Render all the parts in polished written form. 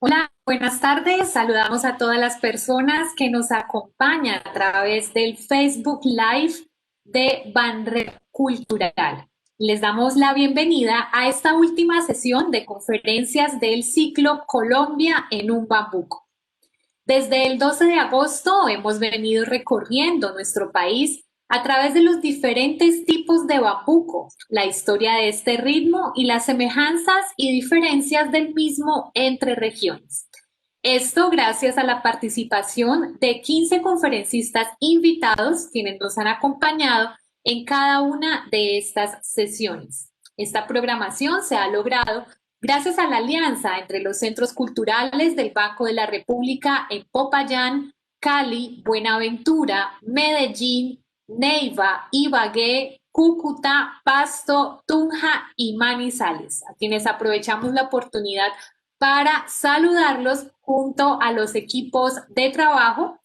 Hola, buenas tardes. Saludamos a todas las personas que nos acompañan a través del Facebook Live de Banred Cultural. Les damos la bienvenida a esta última sesión de conferencias del ciclo Colombia en un bambuco. Desde el 12 de agosto hemos venido recorriendo nuestro país a través de los diferentes tipos de bambuco, la historia de este ritmo y las semejanzas y diferencias del mismo entre regiones. Esto gracias a la participación de 15 conferencistas invitados quienes nos han acompañado en cada una de estas sesiones. Esta programación se ha logrado gracias a la alianza entre los centros culturales del Banco de la República en Popayán, Cali, Buenaventura, Medellín, Neiva, Ibagué, Cúcuta, Pasto, Tunja y Manizales, a quienes aprovechamos la oportunidad para saludarlos junto a los equipos de trabajo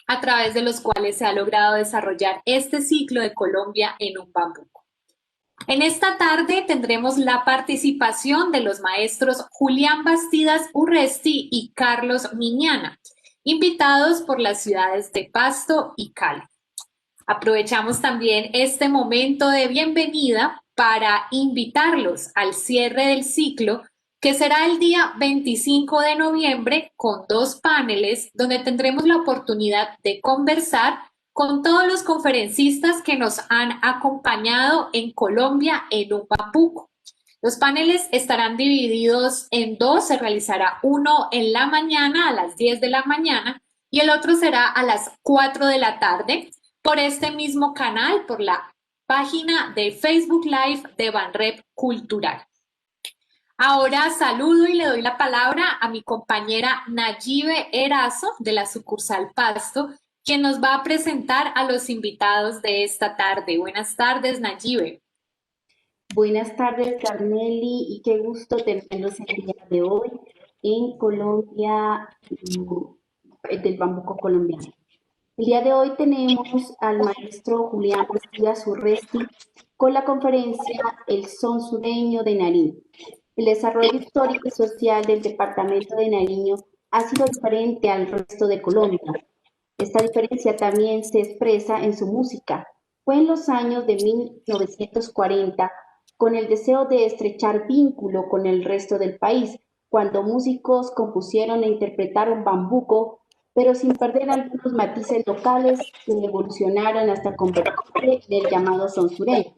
a través de los cuales se ha logrado desarrollar este ciclo de Colombia en un bambuco. En esta tarde tendremos la participación de los maestros Julián Bastidas Urresti y Carlos Miñana, invitados por las ciudades de Pasto y Cali. Aprovechamos también este momento de bienvenida para invitarlos al cierre del ciclo que será el día 25 de noviembre con dos paneles donde tendremos la oportunidad de conversar con todos los conferencistas que nos han acompañado en Colombia en un bambuco. Los paneles estarán divididos en dos, se realizará uno en la mañana a las 10 de la mañana y el otro será a las 4 de la tarde por este mismo canal, por la página de Facebook Live de Banrep Cultural. Ahora saludo y le doy la palabra a mi compañera Nayibe Erazo de la sucursal Pasto, quien nos va a presentar a los invitados de esta tarde. Buenas tardes, Nayibe. Buenas tardes, Carmeli, y qué gusto tenerlos el día de hoy en Colombia, del Bambuco colombiano. El día de hoy tenemos al maestro Julián Bastidas Urresti con la conferencia El son sureño de Nariño. El desarrollo histórico y social del departamento de Nariño ha sido diferente al resto de Colombia. Esta diferencia también se expresa en su música. Fue en los años de 1940, con el deseo de estrechar vínculo con el resto del país, cuando músicos compusieron e interpretaron bambuco, pero sin perder algunos matices locales que evolucionaron hasta convertirse en el llamado son sureño.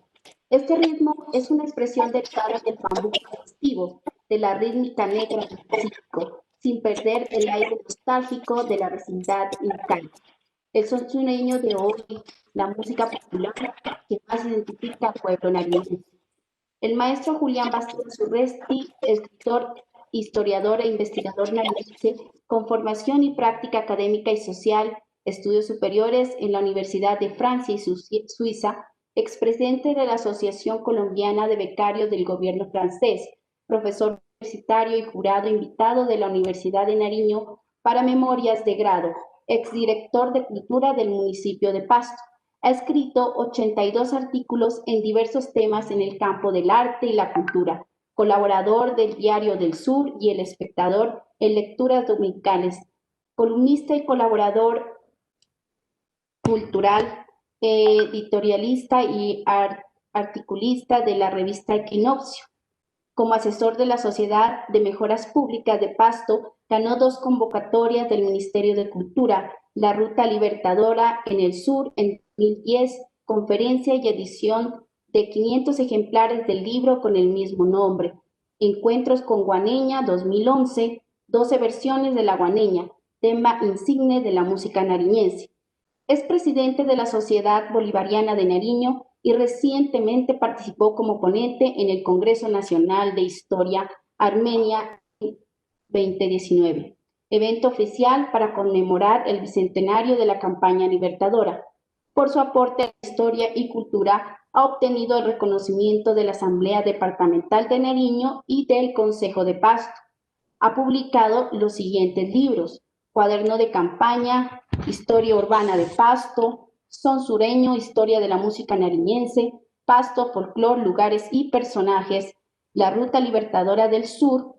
Este ritmo es una expresión delicada del bambuco festivo, de la rítmica negra del Pacífico, sin perder el aire nostálgico de la vecindad incaica. El son sureño de hoy, la música popular que más identifica al pueblo nariñense. El maestro Julián Bastidas Urresti, escritor, historiador e investigador nariñense, con formación y práctica académica y social, estudios superiores en la Universidad de Francia y Suiza, expresidente de la Asociación Colombiana de Becarios del Gobierno francés, profesor universitario y jurado invitado de la Universidad de Nariño para memorias de grado, exdirector de Cultura del municipio de Pasto. Ha escrito 82 artículos en diversos temas en el campo del arte y la cultura, colaborador del Diario del Sur y El Espectador en lecturas dominicales, columnista y colaborador cultural, editorialista y articulista de la revista Equinoccio. Como asesor de la Sociedad de Mejoras Públicas de Pasto, ganó 2 convocatorias del Ministerio de Cultura, la Ruta Libertadora en el Sur en 2010, conferencia y edición de 500 ejemplares del libro con el mismo nombre, Encuentros con Guaneña 2011, 12 versiones de la guaneña, tema insigne de la música nariñense. Es presidente de la Sociedad Bolivariana de Nariño y recientemente participó como ponente en el Congreso Nacional de Historia Armenia 2019, evento oficial para conmemorar el bicentenario de la campaña libertadora. Por su aporte a la historia y cultura, ha obtenido el reconocimiento de la Asamblea Departamental de Nariño y del Consejo de Pasto. Ha publicado los siguientes libros: Cuaderno de campaña, Historia urbana de Pasto, Son sureño, Historia de la música nariñense, Pasto, folclor, lugares y personajes, La ruta libertadora del sur,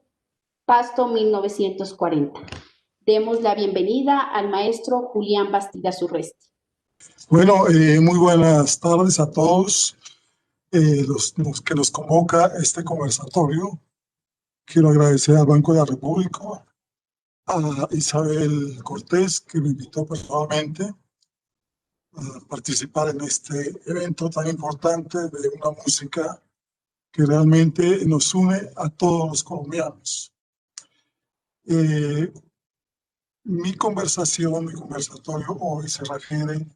Pasto 1940. Demos la bienvenida al maestro Julián Bastidas Urresti. Bueno, muy buenas tardes a todos los que nos convoca este conversatorio. Quiero agradecer al Banco de la República, a Isabel Cortés, que me invitó personalmente a participar en este evento tan importante de una música que realmente nos une a todos los colombianos. Mi conversatorio hoy se refiere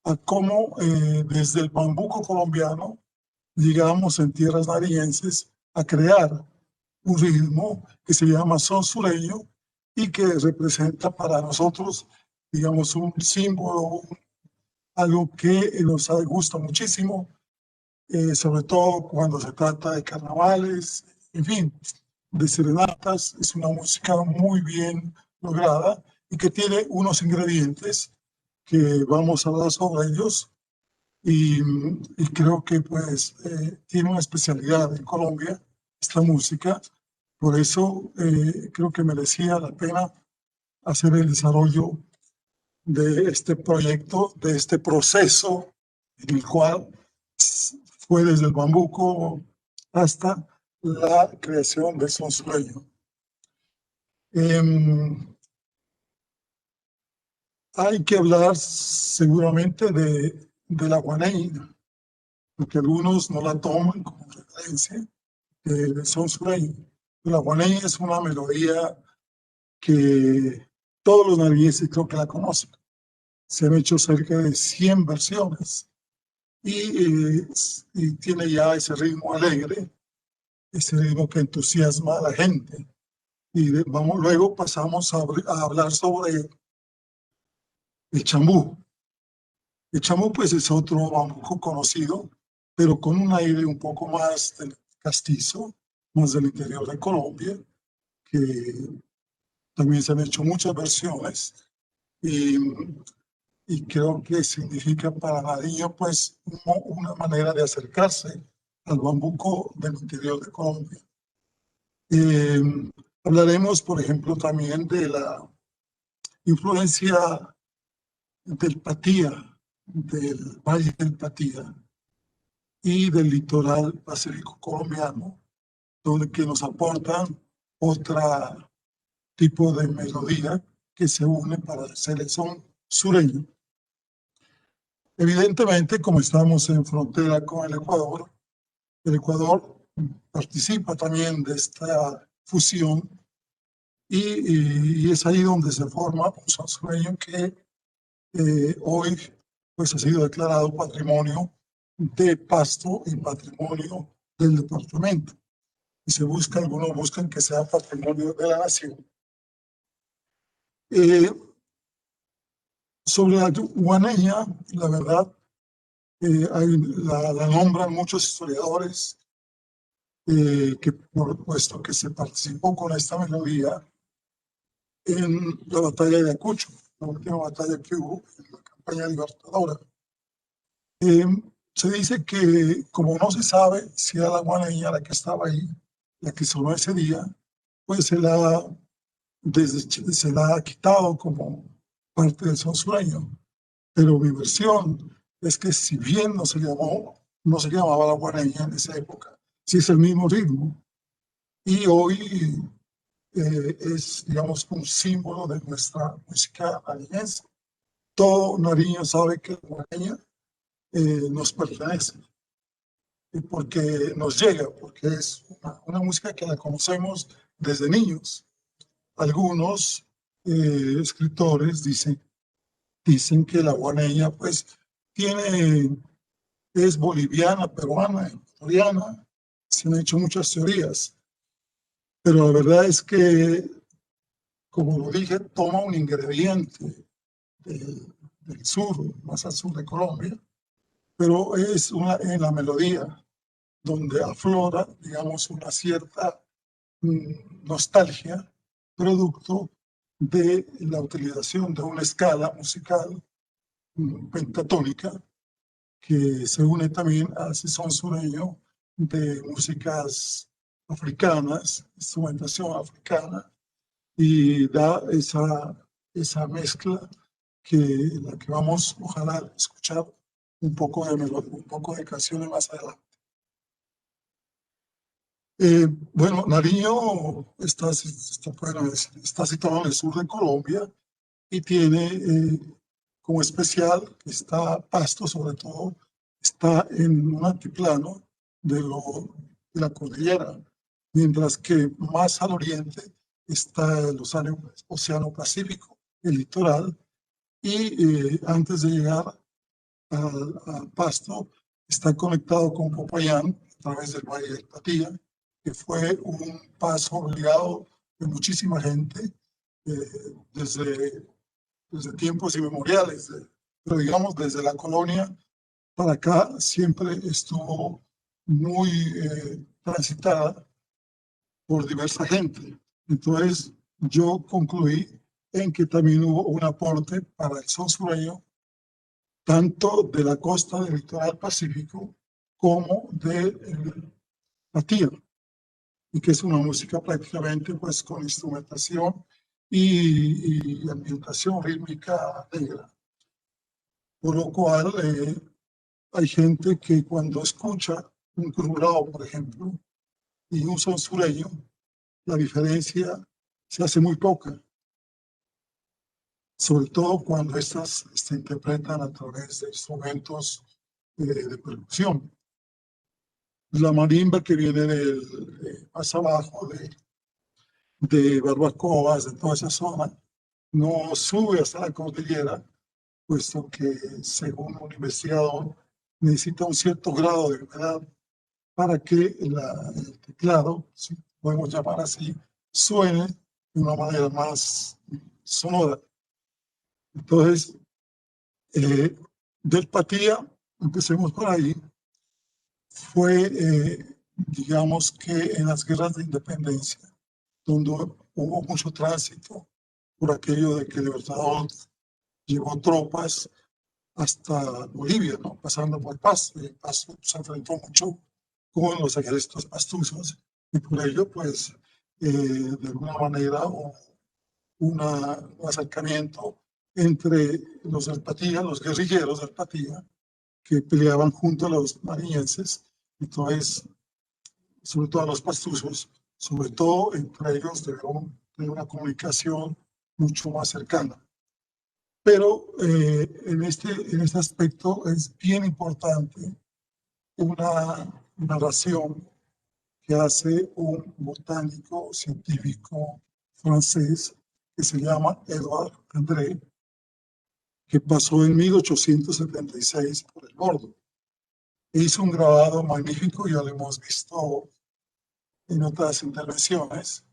a cómo desde el bambuco colombiano llegamos en tierras nariñenses a crear un ritmo que se llama son sureño y que representa para nosotros, digamos, un símbolo, algo que nos gusta muchísimo, sobre todo cuando se trata de carnavales, en fin, de serenatas. Es una música muy bien lograda y que tiene unos ingredientes que vamos a hablar sobre ellos y creo que pues tiene una especialidad en Colombia esta música. Por eso creo que merecía la pena hacer el desarrollo de este proyecto, de este proceso en el cual fue desde el bambuco hasta la creación de son sureño. Hay que hablar seguramente de la guaneña, porque algunos no la toman como referencia de son sureño. La guaneña es una melodía que todos los nariñenses creo que la conocen. Se han hecho cerca de 100 versiones y tiene ya ese ritmo alegre, ese ritmo que entusiasma a la gente. Y luego pasamos a hablar sobre el chambú. El chambú pues es otro bambuco conocido, pero con un aire un poco más castizo, más del interior de Colombia, que también se han hecho muchas versiones y creo que significa para Nariño pues una manera de acercarse al bambuco del interior de Colombia. Hablaremos, por ejemplo, también de la influencia del Patía, del Valle del Patía y del litoral pacífico colombiano, donde que nos aportan otro tipo de melodía que se une para hacer el son sureño. Evidentemente, como estamos en frontera con el Ecuador participa también de esta fusión y es ahí donde se forma un son sureño que hoy pues, ha sido declarado patrimonio de Pasto y patrimonio del departamento. Y algunos buscan que sea patrimonio de la nación. Sobre la guaneña, la verdad, la nombran muchos historiadores, que puesto que se participó con esta melodía en la batalla de Ayacucho, la última batalla que hubo en la campaña libertadora. Se dice que como no se sabe si era la guaneña la que estaba ahí, la que sonó ese día, pues se la ha quitado como parte del son sureño. Pero mi versión es que si bien no se llamaba la guaneña en esa época, sí es el mismo ritmo. Y hoy es, digamos, un símbolo de nuestra música nariñense. Todo nariño sabe que la guaneña nos pertenece, porque nos llega, porque es una música que la conocemos desde niños. Algunos escritores dicen que la guaneña pues es boliviana, peruana, ecuatoriana. Se han hecho muchas teorías, pero la verdad es que, como lo dije, toma un ingrediente del sur, más al sur de Colombia, pero es en la melodía donde aflora, digamos, una cierta nostalgia, producto de la utilización de una escala musical pentatónica que se une también a ese son sureño de músicas africanas, instrumentación africana, y da esa mezcla la que vamos, ojalá, a escuchar un poco un poco de canciones más adelante. Bueno, Nariño está situado en el sur de Colombia y tiene como especial que está Pasto, sobre todo, está en un altiplano de la cordillera, mientras que más al oriente está el Océano Pacífico, el litoral, y antes de llegar a Pasto está conectado con Popayán a través del Valle del Patía, que fue un paso obligado de muchísima gente desde tiempos inmemoriales, pero digamos desde la colonia para acá siempre estuvo muy transitada por diversa gente. Entonces yo concluí en que también hubo un aporte para el son sureño, tanto de la costa del litoral pacífico como de Patía, y que es una música prácticamente pues con instrumentación y ambientación rítmica negra. Por lo cual hay gente que cuando escucha un curulao, por ejemplo, y un son sureño, la diferencia se hace muy poca, sobre todo cuando estas se interpretan a través de instrumentos de percusión. La marimba que viene más abajo, de Barbacoas, de toda esa zona, no sube hasta la cordillera, puesto que, según un investigador, necesita un cierto grado de humedad para que el teclado, si podemos llamar así, suene de una manera más sonora. Entonces, del Patía, empecemos por ahí, fue, digamos que en las guerras de independencia, donde hubo mucho tránsito por aquello de que el Libertador llevó tropas hasta Bolivia, ¿no? Pasando por Pasto, y Pasto se enfrentó mucho con los ejércitos pastuzos, y por ello, pues, de alguna manera, hubo un acercamiento entre los del Patía, los guerrilleros del Patía, que peleaban junto a los nariñenses, entonces, sobre todo a los pastuzos, sobre todo entre ellos debieron tener una comunicación mucho más cercana. Pero en este aspecto es bien importante una narración que hace un botánico científico francés que se llama Edouard André, que pasó en 1876 por el Bordo. E hizo un grabado magnífico, ya lo hemos visto en otras intervenciones,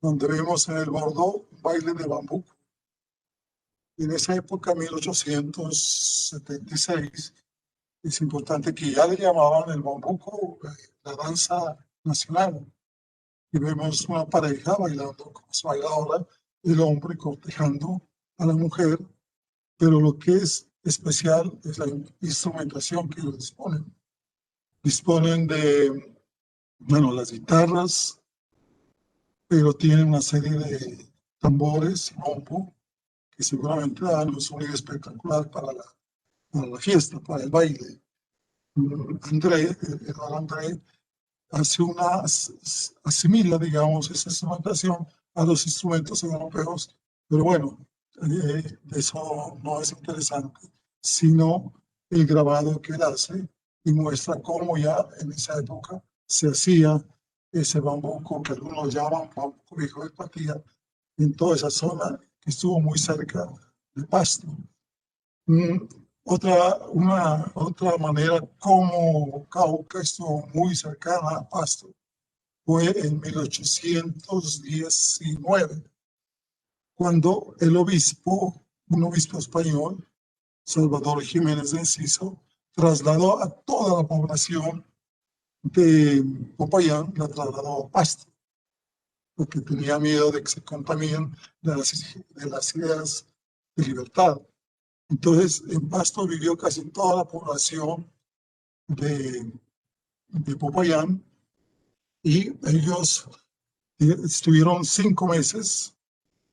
donde vemos en el Bordo un baile de bambuco. En esa época, 1876, es importante que ya le llamaban el bambuco la danza nacional. Y vemos una pareja bailando como se baila ahora, el hombre cortejando a la mujer, pero lo que es especial es la instrumentación que ellos disponen. Disponen de, bueno, las guitarras, pero tienen una serie de tambores, bombo, que seguramente dan un sonido espectacular para la fiesta, para el baile. Eduardo André, asimila, digamos, esa instrumentación a los instrumentos europeos, pero bueno, eso no es interesante, sino el grabado que él hace y muestra cómo ya en esa época se hacía ese bambuco que algunos llaman bambuco viejo de Patía, en toda esa zona que estuvo muy cerca de Pasto. Otra manera como Cauca estuvo muy cercana a Pasto fue en 1819, cuando un obispo español, Salvador Jiménez de Enciso, trasladó a toda la población de Popayán, la trasladó a Pasto, porque tenía miedo de que se contaminen de las ideas de libertad. Entonces, en Pasto vivió casi toda la población de Popayán, y ellos estuvieron 5 meses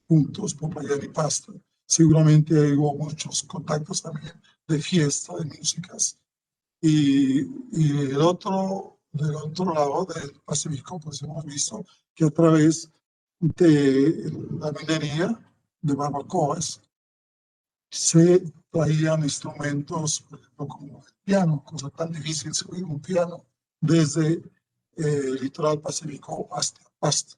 juntos, Popayán y Pasto. Seguramente hubo muchos contactos también de fiesta, de músicas. Y del otro lado del Pacífico, pues hemos visto que a través de la minería de barbacoas se traían instrumentos, por ejemplo, como el piano, cosa tan difícil subir un piano desde el litoral pacífico hasta Pasto.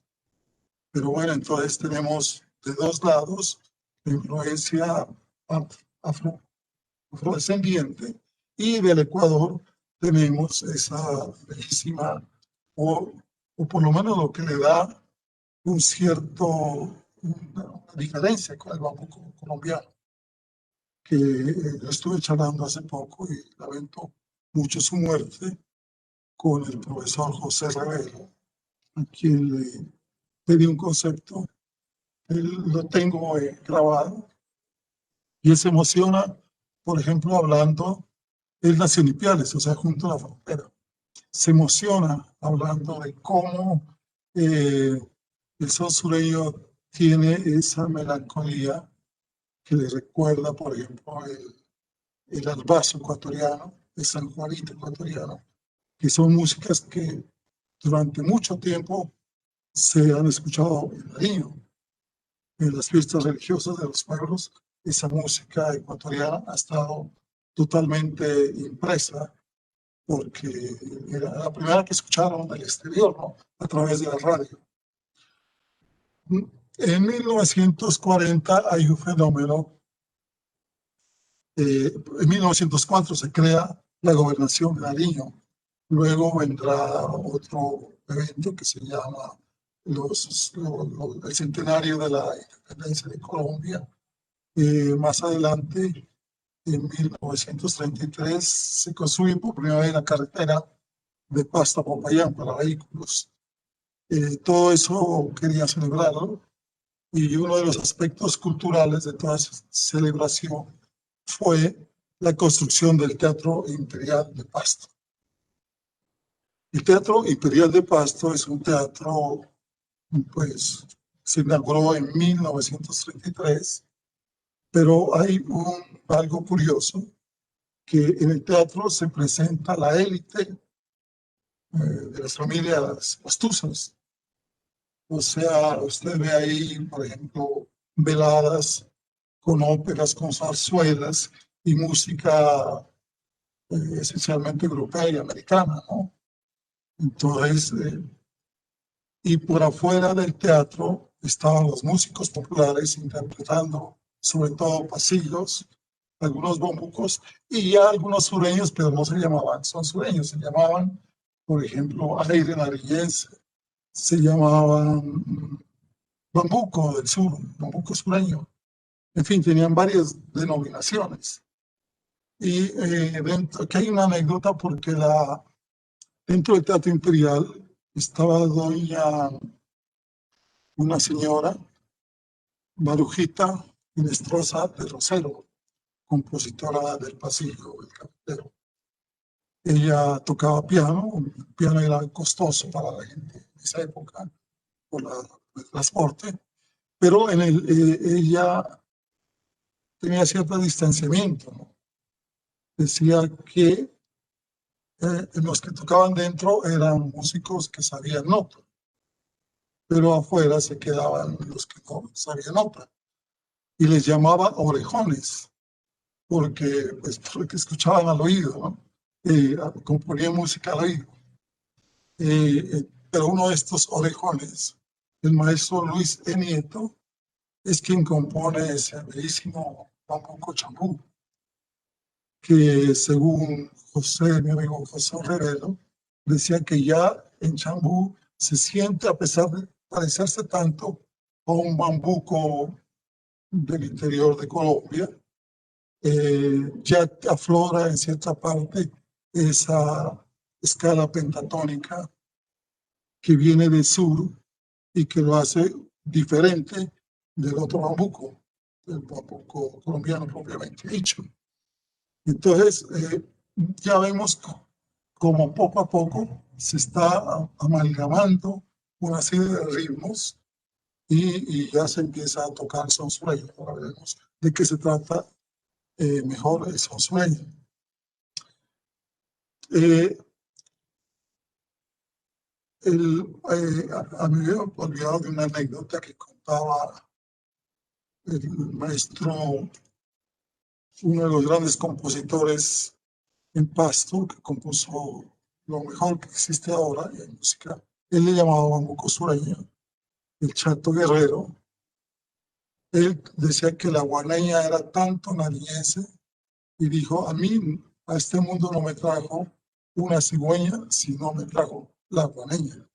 Pero bueno, entonces tenemos de dos lados la influencia afrodescendiente y del Ecuador tenemos esa bellísima, o por lo menos lo que le da un cierto, una diferencia con el bambuco colombiano, que estuve charlando hace poco y lamento mucho su muerte con el profesor José Revelo, a quien le di un concepto, lo tengo grabado, y él se emociona, por ejemplo, hablando, él nació en Ipiales, o sea, junto a la frontera, se emociona hablando de cómo el son sureño tiene esa melancolía que le recuerda, por ejemplo, el arbazo ecuatoriano, el San Juanito ecuatoriano, que son músicas que durante mucho tiempo se han escuchado en Nariño, en las fiestas religiosas de los pueblos. Esa música ecuatoriana ha estado totalmente impresa porque era la primera que escucharon del exterior, ¿no? A través de la radio. En 1940 hay un fenómeno, en 1904 se crea la gobernación de Nariño, luego vendrá otro evento que se llama el centenario de la independencia de Colombia. Más adelante, en 1933, se construye por primera vez la carretera de Pasto a Popayán para vehículos. Todo eso quería celebrarlo, y uno de los aspectos culturales de toda esa celebración fue la construcción del Teatro Imperial de Pasto. El Teatro Imperial de Pasto es un teatro, pues, se inauguró en 1933, pero hay algo curioso, que en el teatro se presenta la élite de las familias pastuzas. O sea, usted ve ahí, por ejemplo, veladas con óperas, con zarzuelas y música esencialmente europea y americana, ¿no? Entonces, y por afuera del teatro estaban los músicos populares interpretando sobre todo pasillos, algunos bambucos y ya algunos sureños, pero no se llamaban son sureños, se llamaban, por ejemplo, aire nariñense, se llamaban bambuco del sur, bambuco sureño. En fin, tenían varias denominaciones. Y aquí hay una anécdota porque dentro del Teatro Imperial estaba una señora, Marujita Inestrosa de Rosero, compositora del pasillo, el cafetero. Ella tocaba piano, el piano era costoso para la gente en esa época por el transporte, pero ella tenía cierto distanciamiento, ¿no? Decía que los que tocaban dentro eran músicos que sabían nota, pero afuera se quedaban los que no sabían nota, y les llamaba orejones, porque escuchaban al oído, ¿no? Componían música al oído. Pero uno de estos orejones, el maestro Luis E. Nieto, es quien compone ese bellísimo bambuco chambú, que según mi amigo José Revelo, decía que ya en Chambú se siente, a pesar de parecerse tanto a un bambuco del interior de Colombia, ya aflora en cierta parte esa escala pentatónica que viene del sur y que lo hace diferente del otro bambuco, del bambuco colombiano propiamente dicho. Entonces, ya vemos como poco a poco se está amalgamando una serie de ritmos y ya se empieza a tocar son sureño. Ahora veremos de qué se trata mejor el son sureño. A mí me he olvidado de una anécdota que contaba el maestro, uno de los grandes compositores en Pasto, que compuso lo mejor que existe ahora en música. Él le llamaba bambuco sureño, el Chato Guerrero. Él decía que la guaneña era tanto nariñense y dijo, a mí, a este mundo no me trajo una cigüeña, sino me trajo la guaneña.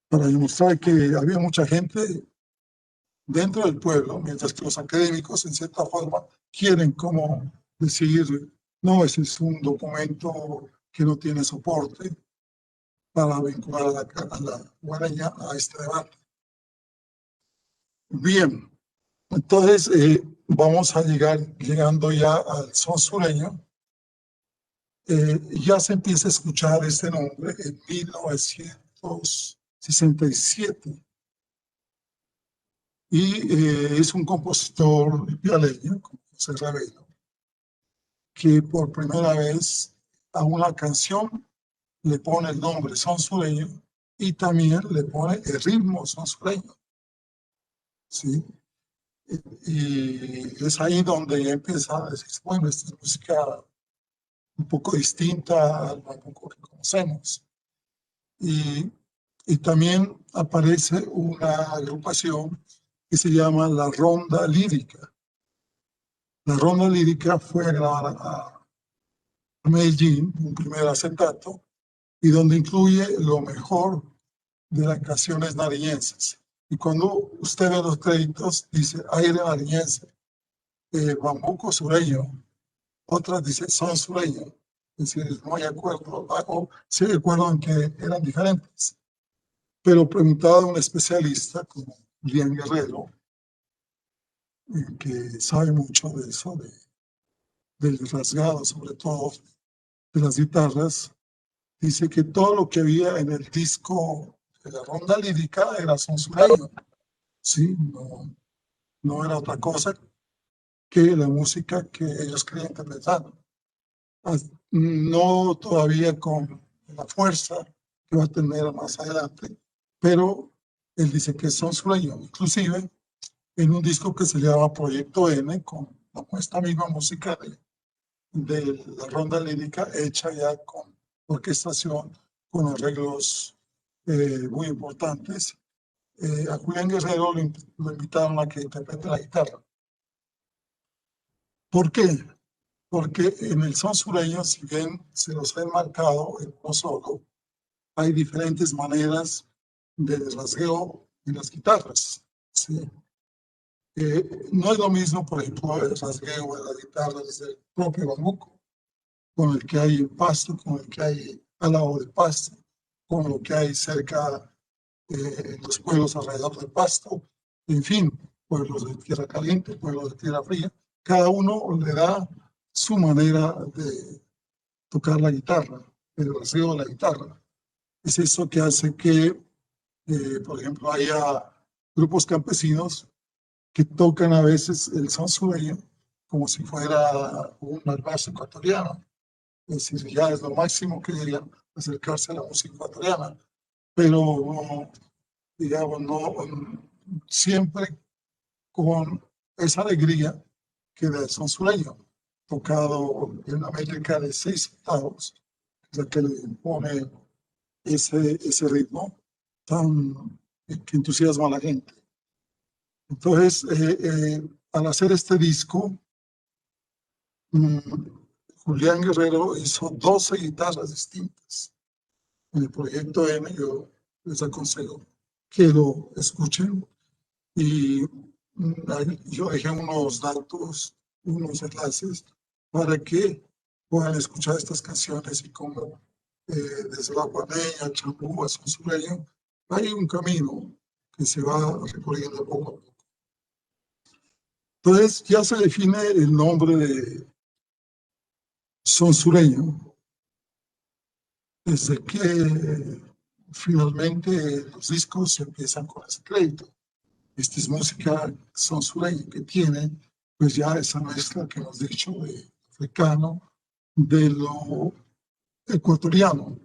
Para demostrar que había mucha gente dentro del pueblo, mientras que los académicos, en cierta forma, quieren como decir, no, ese es un documento que no tiene soporte para vincular a la guaraña a este debate. Bien, entonces vamos a llegando ya al son sureño. Ya se empieza a escuchar este nombre en 1967. Y es un compositor vialeño, como José Ravelo, que por primera vez a una canción le pone el nombre son sureño y también le pone el ritmo son sureño. ¿Sí? Y es ahí donde empieza a decir, bueno, esta es música un poco distinta a lo que conocemos. Y también aparece una agrupación que se llama La Ronda Lírica. La Ronda Lírica fue grabada a Medellín, un primer acetato, y donde incluye lo mejor de las canciones nariñenses. Y cuando usted ve los créditos, dice aire nariñense, bambuco sureño, otras dice son sureño. Es decir, no hay acuerdo, o sí hay acuerdo en que eran diferentes. Pero preguntado a un especialista como Julián Guerrero, que sabe mucho de eso, del rasgado, sobre todo de las guitarras, dice que todo lo que había en el disco de la Ronda Lírica era son sureño. Sí, no era otra cosa que la música que ellos querían interpretar. No todavía con la fuerza que va a tener más adelante, pero él dice que son sureño. Inclusive en un disco que se llama Proyecto N, con esta misma música de la Ronda Lírica hecha ya con orquestación, con arreglos muy importantes. A Julián Guerrero lo invitaron a que interprete la guitarra. ¿Por qué? Porque en el son sureño, si bien se los ha enmarcado en uno solo, hay diferentes maneras de rasgueo en las guitarras. ¿Sí? No es lo mismo, por ejemplo, el rasgueo de la guitarra desde el propio bambuco, con el que hay en Pasto, con el que hay al lado del Pasto, con lo que hay cerca en los pueblos alrededor del Pasto, en fin, pueblos de tierra caliente, pueblos de tierra fría. Cada uno le da su manera de tocar la guitarra, el rasgueo de la guitarra. Es eso que hace que, por ejemplo, haya grupos campesinos que tocan a veces el son sureño como si fuera un malvazo ecuatoriano. Es decir, ya es lo máximo que llegan a acercarse a la música ecuatoriana, pero no, digamos, no siempre con esa alegría que da el son sureño, tocado en una métrica de 6 octavos, la que le impone ese ritmo tan que entusiasma a la gente. Entonces, al hacer este disco, Julián Guerrero hizo 12 guitarras distintas. En el proyecto M yo les aconsejo que lo escuchen y yo dejé unos datos, unos enlaces para que puedan escuchar estas canciones y cómo desde la guaneña, champú, a son sureño, hay un camino que se va recorriendo poco a poco. Entonces ya se define el nombre de son sureño. desde que finalmente los discos empiezan con ese crédito. Esta es música son sureña que tiene, pues ya esa mezcla que hemos dicho de africano, de lo ecuatoriano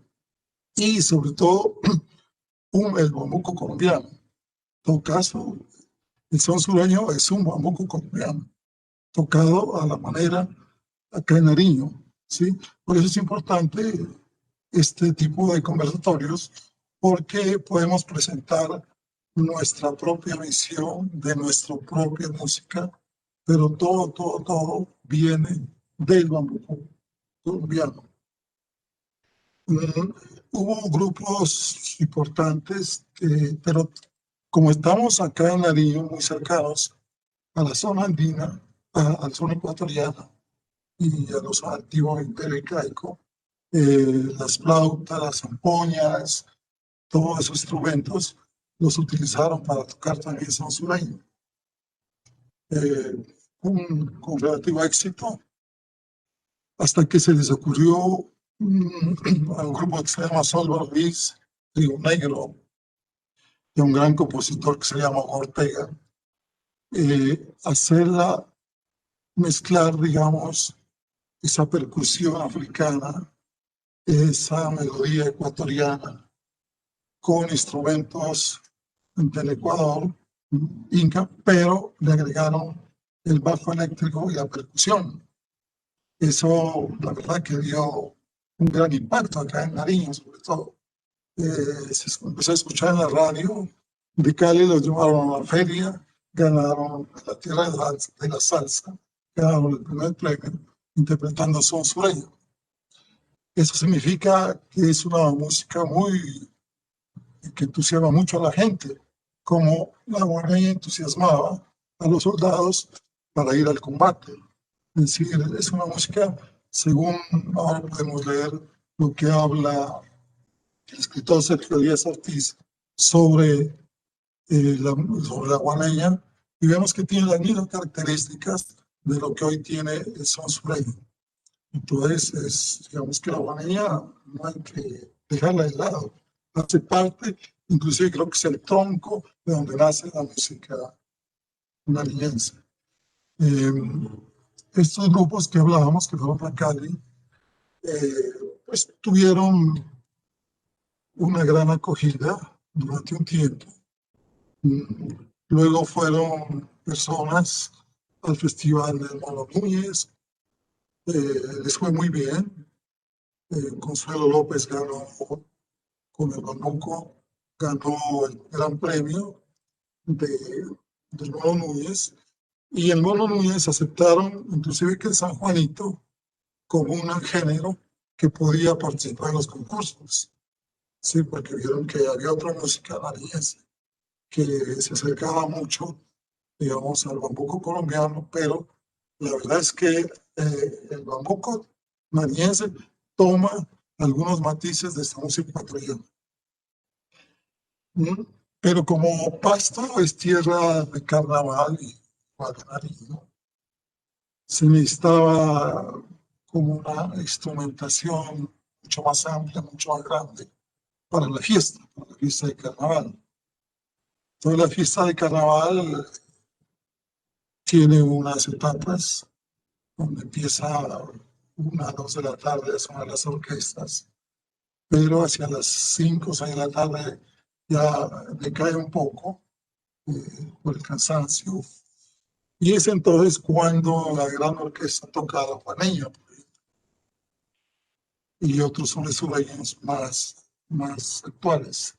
y sobre todo el bambuco colombiano. En todo caso, el son sureño es un bambuco colombiano, tocado a la manera acá en Nariño, ¿sí? Por eso es importante este tipo de conversatorios, porque podemos presentar nuestra propia visión de nuestra propia música, pero todo viene del bambuco colombiano. Hubo grupos importantes, pero como estamos acá en Nariño, muy cercanos a la zona andina, a la zona ecuatoriana y a los antiguos imperio incaico, las flautas, las zampoñas, todos esos instrumentos los utilizaron para tocar también son sureño. Con relativo éxito, hasta que se les ocurrió a un grupo que se llama Álvaro Luis, Río Negro, de un gran compositor que se llama Ortega, hacerla mezclar, digamos, esa percusión africana, esa melodía ecuatoriana, con instrumentos del Ecuador, inca, pero le agregaron el bajo eléctrico y la percusión. Eso, la verdad, que dio un gran impacto acá en Nariño, sobre todo. Se empezó a escuchar en la radio, de Cali los llevaron a la feria, ganaron la tierra de la salsa, ganaron el primer premio interpretando son sureño. Eso significa que es una música que entusiasma mucho a la gente, como la guaraña entusiasmaba a los soldados para ir al combate. Es decir, es una música, según ahora podemos leer lo que habla el escritor Sergio Díaz Ortiz sobre la guaraña, y vemos que tiene las mismas características de lo que hoy tiene el son sureño. Entonces, digamos que la guaraña no hay que dejarla de lado, hace parte, inclusive creo que es el tronco de donde nace la música nariñense. Estos grupos que hablábamos, que fueron para Cali, pues tuvieron una gran acogida durante un tiempo. Luego fueron personas al Festival del Mono Núñez, les fue muy bien. Consuelo López ganó con el bambuco, ganó el gran premio del Mono Núñez, y el Mono Núñez aceptaron inclusive que San Juanito como un género que podía participar en los concursos, sí, porque vieron que había otra música nariñense que se acercaba mucho, digamos, al bambuco colombiano, pero la verdad es que el bambuco nariñense toma algunos matices de esta música ecuatoriana. Pero como Pasto es tierra de carnaval y Nariño, se necesitaba como una instrumentación mucho más amplia, mucho más grande para la fiesta de carnaval. Entonces la fiesta de carnaval tiene unas etapas donde empieza 1, 2 de la tarde a sonar las orquestas, pero hacia las 5 o 6 de la tarde ya decae un poco por el cansancio. Y es entonces cuando la gran orquesta toca la guaneña y otros sones sureños más actuales.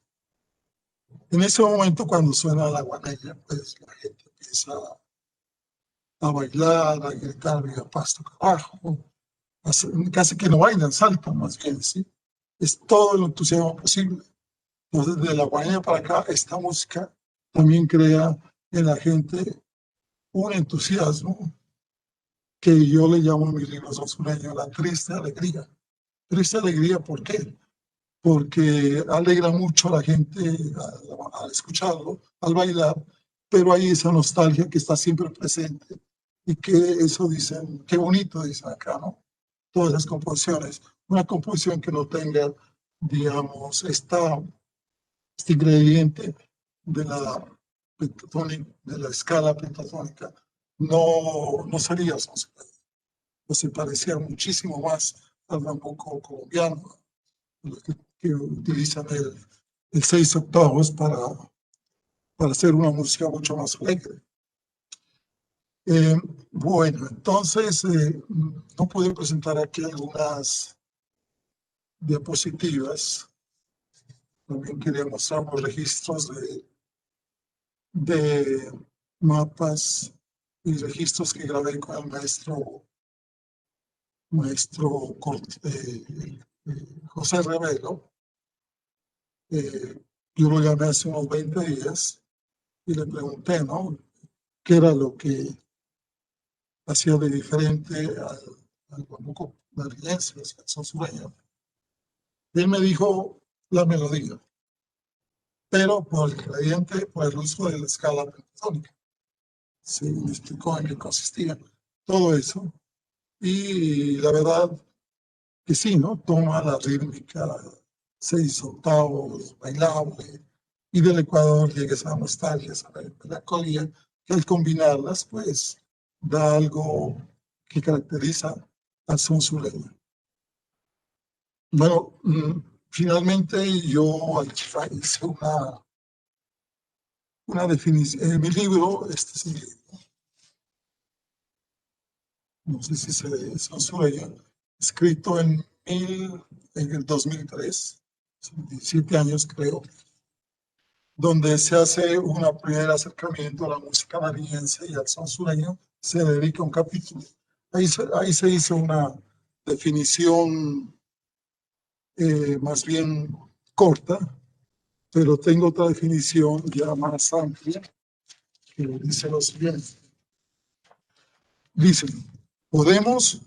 En ese momento, cuando suena la guaneña, pues la gente empieza a bailar, a gritar viva Pasto carajo, casi que no bailan, saltan más bien, ¿sí? Es todo el entusiasmo posible. Entonces, de la guaneña para acá, esta música también crea en la gente un entusiasmo que yo le llamo en mis libros son sureños la triste alegría. Triste alegría, ¿por qué? Porque alegra mucho a la gente al escucharlo, al bailar, pero hay esa nostalgia que está siempre presente y que eso dicen, qué bonito dicen acá, ¿no? Todas esas composiciones. Una composición que no tenga digamos, este ingrediente de de la escala pentatónica, no sería sonsueño, pues se parecía muchísimo más al bambuco colombiano, los que utilizan el 6/8 para hacer una música mucho más alegre. Bueno, entonces no pude presentar aquí algunas diapositivas. También quería mostrar los registros de mapas y registros que grabé con el maestro José Revelo. Yo lo llamé hace unos 20 días y le pregunté, ¿no?, qué era lo que hacía de diferente al bambuco nariñense, al son sureño. Él me dijo la melodía, pero por el ingrediente, por el uso de la escala pentatónica. Sí, me explicó en qué consistía todo eso. Y la verdad que sí, ¿no? Toma la rítmica, 6/8, bailable, y del Ecuador llega esa nostalgia, esa melancolía, que al combinarlas, pues, da algo que caracteriza al son sureño. Bueno, finalmente yo hice una definición. En mi libro, este es mi libro, no sé si se ve, son sureño, escrito en el 2003, 17 años creo, donde se hace un primer acercamiento a la música nariñense y al son sureño, se dedica un capítulo. Ahí se hizo una definición más bien corta, pero tengo otra definición ya más amplia que dice lo siguiente. Dice, podemos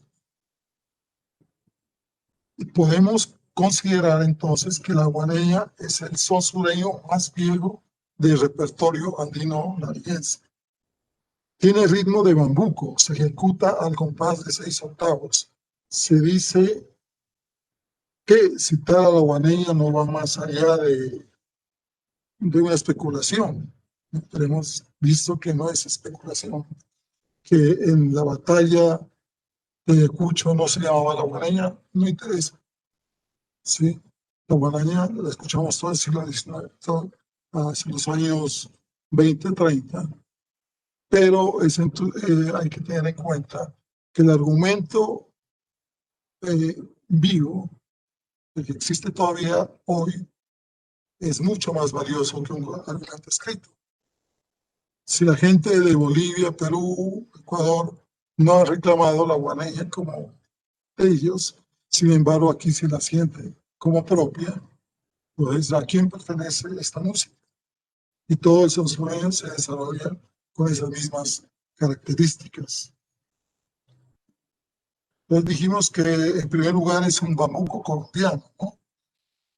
considerar entonces que la guaneña es el son sureño más viejo del repertorio andino nariñense. Tiene ritmo de bambuco, se ejecuta al compás de 6/8. Se dice que citar a la guaneña no va más allá de una especulación. Pero hemos visto que no es especulación, que en la batalla de Ayacucho no se llamaba la guaneña, no interesa. Sí, la guaraña la escuchamos todo el siglo XIX, hacia los años 20, 30, pero hay que tener en cuenta que el argumento vivo, el que existe todavía hoy, es mucho más valioso que un argumento escrito. Si la gente de Bolivia, Perú, Ecuador no ha reclamado la guaraña como ellos, sin embargo aquí se la siente como propia, pues a quién pertenece esta música. Y todo el son sureño se desarrolla con esas mismas características. Entonces dijimos que en primer lugar es un bambuco colombiano, ¿no?,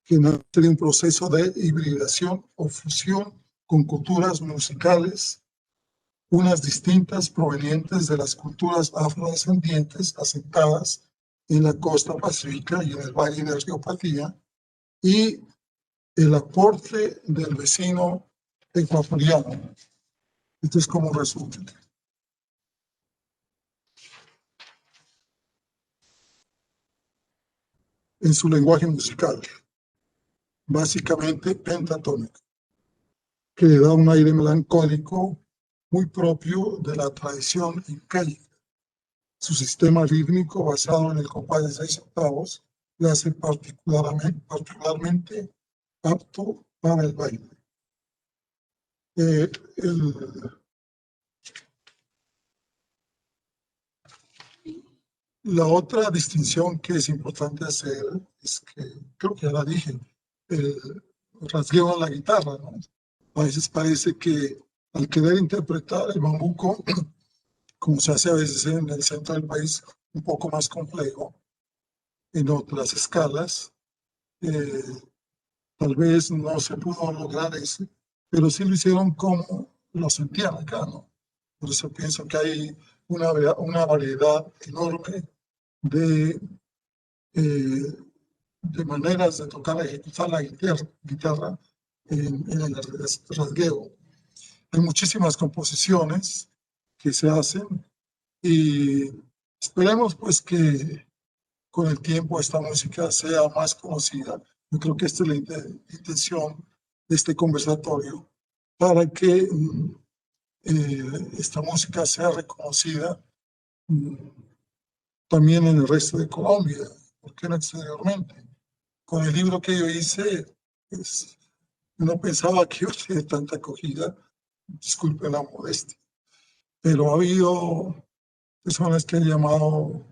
que nace de un proceso de hibridación o fusión con culturas musicales, unas distintas provenientes de las culturas afrodescendientes asentadas en la costa pacífica y en el valle del río Patía, y el aporte del vecino ecuatoriano. Esto es como resumen. En su lenguaje musical, básicamente pentatónico, que le da un aire melancólico muy propio de la tradición incaica. Su sistema rítmico, basado en el compás de 6/8, le hace particularmente apto para el baile. La otra distinción que es importante hacer es que, creo que ya la dije, el rasgueo en la guitarra, ¿no? A veces parece que al querer interpretar el bambuco, como se hace a veces en el centro del país, un poco más complejo, en otras escalas, tal vez no se pudo lograr eso, pero sí lo hicieron como lo sentían acá, ¿no? Por eso pienso que hay una variedad enorme de de maneras de tocar, ejecutar la guitarra en el rasgueo. Hay muchísimas composiciones que se hacen y esperemos pues que con el tiempo esta música sea más conocida. Yo creo que esta es la intención de este conversatorio, para que esta música sea reconocida también en el resto de Colombia, ¿por qué no exteriormente? Con el libro que yo hice, pues, no pensaba que iba a tener tanta acogida, disculpen la modestia, pero ha habido personas que han llamado,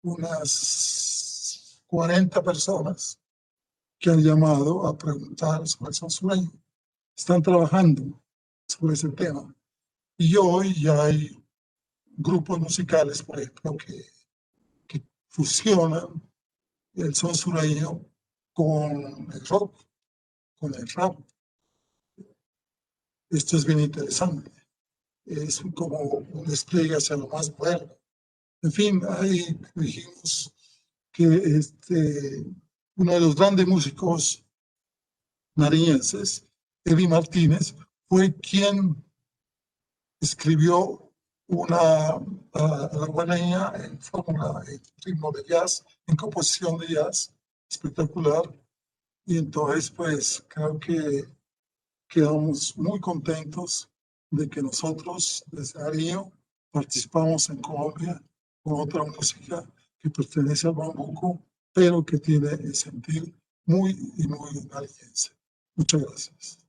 unas 40 personas que han llamado a preguntar sobre el sueño. Están trabajando sobre ese tema. Y hoy ya hay grupos musicales, por ejemplo, que fusionan el son sureño con el rock, con el rap. Esto es bien interesante. Es como un despliegue hacia lo más moderno. En fin, ahí dijimos que uno de los grandes músicos nariñenses, Eddie Martínez, fue quien escribió la guaneña en fórmula, en ritmo de jazz, en composición de jazz, espectacular. Y entonces, pues, creo que quedamos muy contentos de que nosotros, desde Nariño, participamos en Colombia con otra música que pertenece al bambuco, pero que tiene el sentir muy y muy nariñense. Muchas gracias.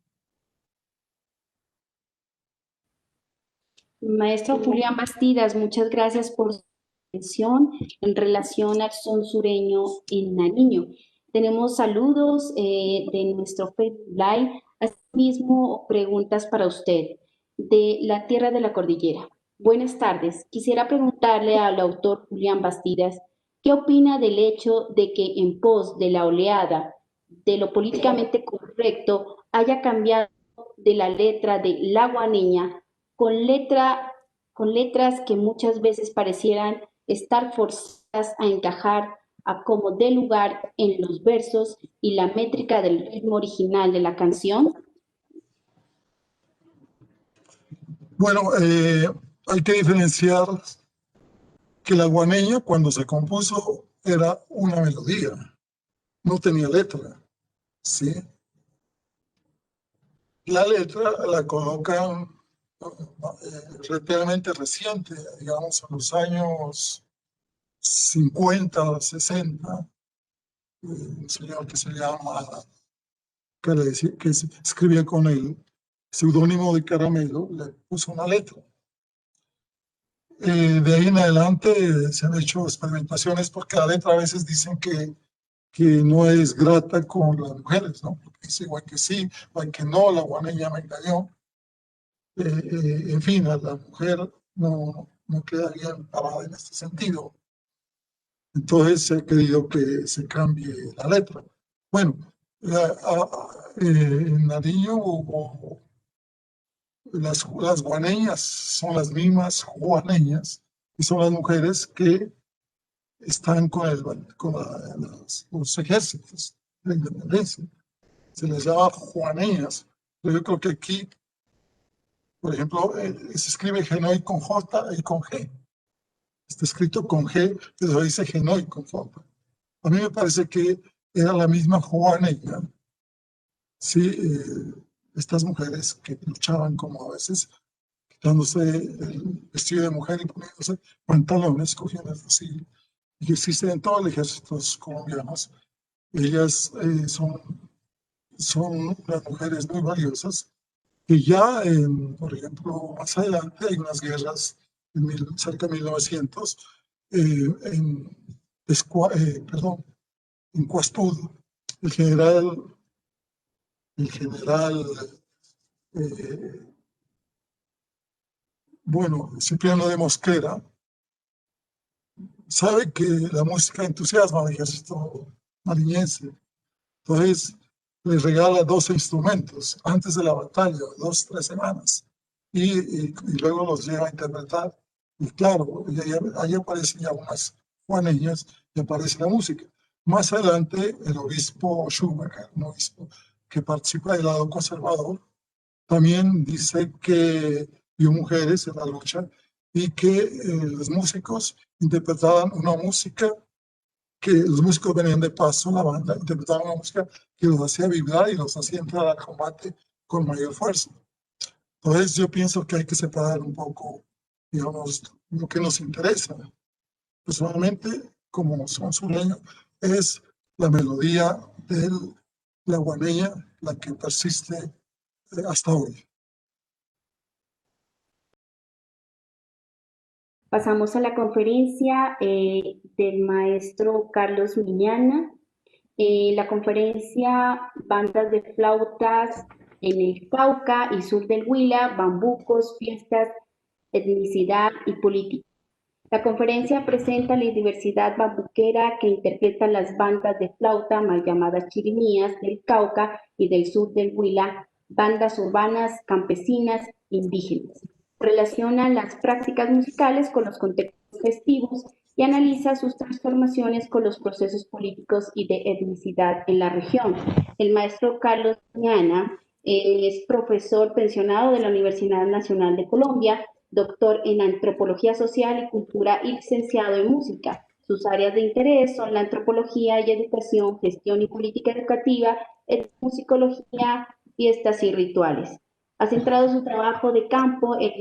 Maestro Julián Bastidas, muchas gracias por su atención en relación al son sureño en Nariño. Tenemos saludos de nuestro Facebook Live, asimismo preguntas para usted de la Tierra de la Cordillera. Buenas tardes. Quisiera preguntarle al autor Julián Bastidas, ¿qué opina del hecho de que en pos de la oleada de lo políticamente correcto haya cambiado de la letra de La Guaneña con letras que muchas veces parecieran estar forzadas a encajar a como dé lugar en los versos y la métrica del ritmo original de la canción? Bueno, hay que diferenciar que la guaneña, cuando se compuso, era una melodía, no tenía letra, ¿sí? La letra la colocan relativamente reciente, digamos, en los años 50, 60, un señor que se llama, que escribía con el seudónimo de Caramelo, le puso una letra. De ahí en adelante se han hecho experimentaciones, porque la letra a veces dicen que no es grata con las mujeres, ¿no? Porque dice, igual que sí, igual que no, la guaneña me engañó. En fin, a la mujer no queda bien parada en este sentido. Entonces se ha querido que se cambie la letra. Bueno, en Nariño las guaneñas son las mismas guaneñas, y son las mujeres que están con los ejércitos de la independencia. Se les llama juaneñas. Pero yo creo que aquí, por ejemplo, se escribe Genoy con J y con G. Está escrito con G, pero dice Genoy con J. A mí me parece que era la misma juaneña. Sí, estas mujeres que luchaban como a veces quitándose el vestido de mujer y poniéndose pantalones, cogiendo el fusil, y que existen en todos los ejércitos colombianos. Ellas son unas mujeres muy valiosas, que ya, por ejemplo, más adelante hay unas guerras cerca de 1900, en Cuastud, el general Cipriano de Mosquera, sabe que la música entusiasma al ejército nariñense. Entonces, les regala 12 instrumentos antes de la batalla, 2, 3 semanas, y luego los lleva a interpretar. Y claro, ahí aparecen ya unas juaneñas y aparece la música. Más adelante, el obispo Schumacher, un obispo que participa del lado conservador, también dice que vio mujeres en la lucha y que los músicos interpretaban una música que los músicos venían de paso, la banda interpretaban una música que los hacía vibrar y los hacía entrar al combate con mayor fuerza. Entonces yo pienso que hay que separar un poco, digamos, lo que nos interesa. Personalmente, como son sureños, es la melodía de la guaneña la que persiste hasta hoy. Pasamos a la conferencia del maestro Carlos Miñana. La conferencia Bandas de flautas en el Cauca y sur del Huila, bambucos, fiestas, etnicidad y política. La conferencia presenta la diversidad bambuquera que interpretan las bandas de flauta, mal llamadas chirimías, del Cauca y del sur del Huila, bandas urbanas, campesinas, indígenas. Relaciona las prácticas musicales con los contextos festivos y analiza sus transformaciones con los procesos políticos y de etnicidad en la región. El maestro Carlos Ñana es profesor pensionado de la Universidad Nacional de Colombia, doctor en Antropología Social y Cultura y licenciado en Música. Sus áreas de interés son la antropología y educación, gestión y política educativa, etnomusicología, fiestas y rituales. Ha centrado su trabajo de campo en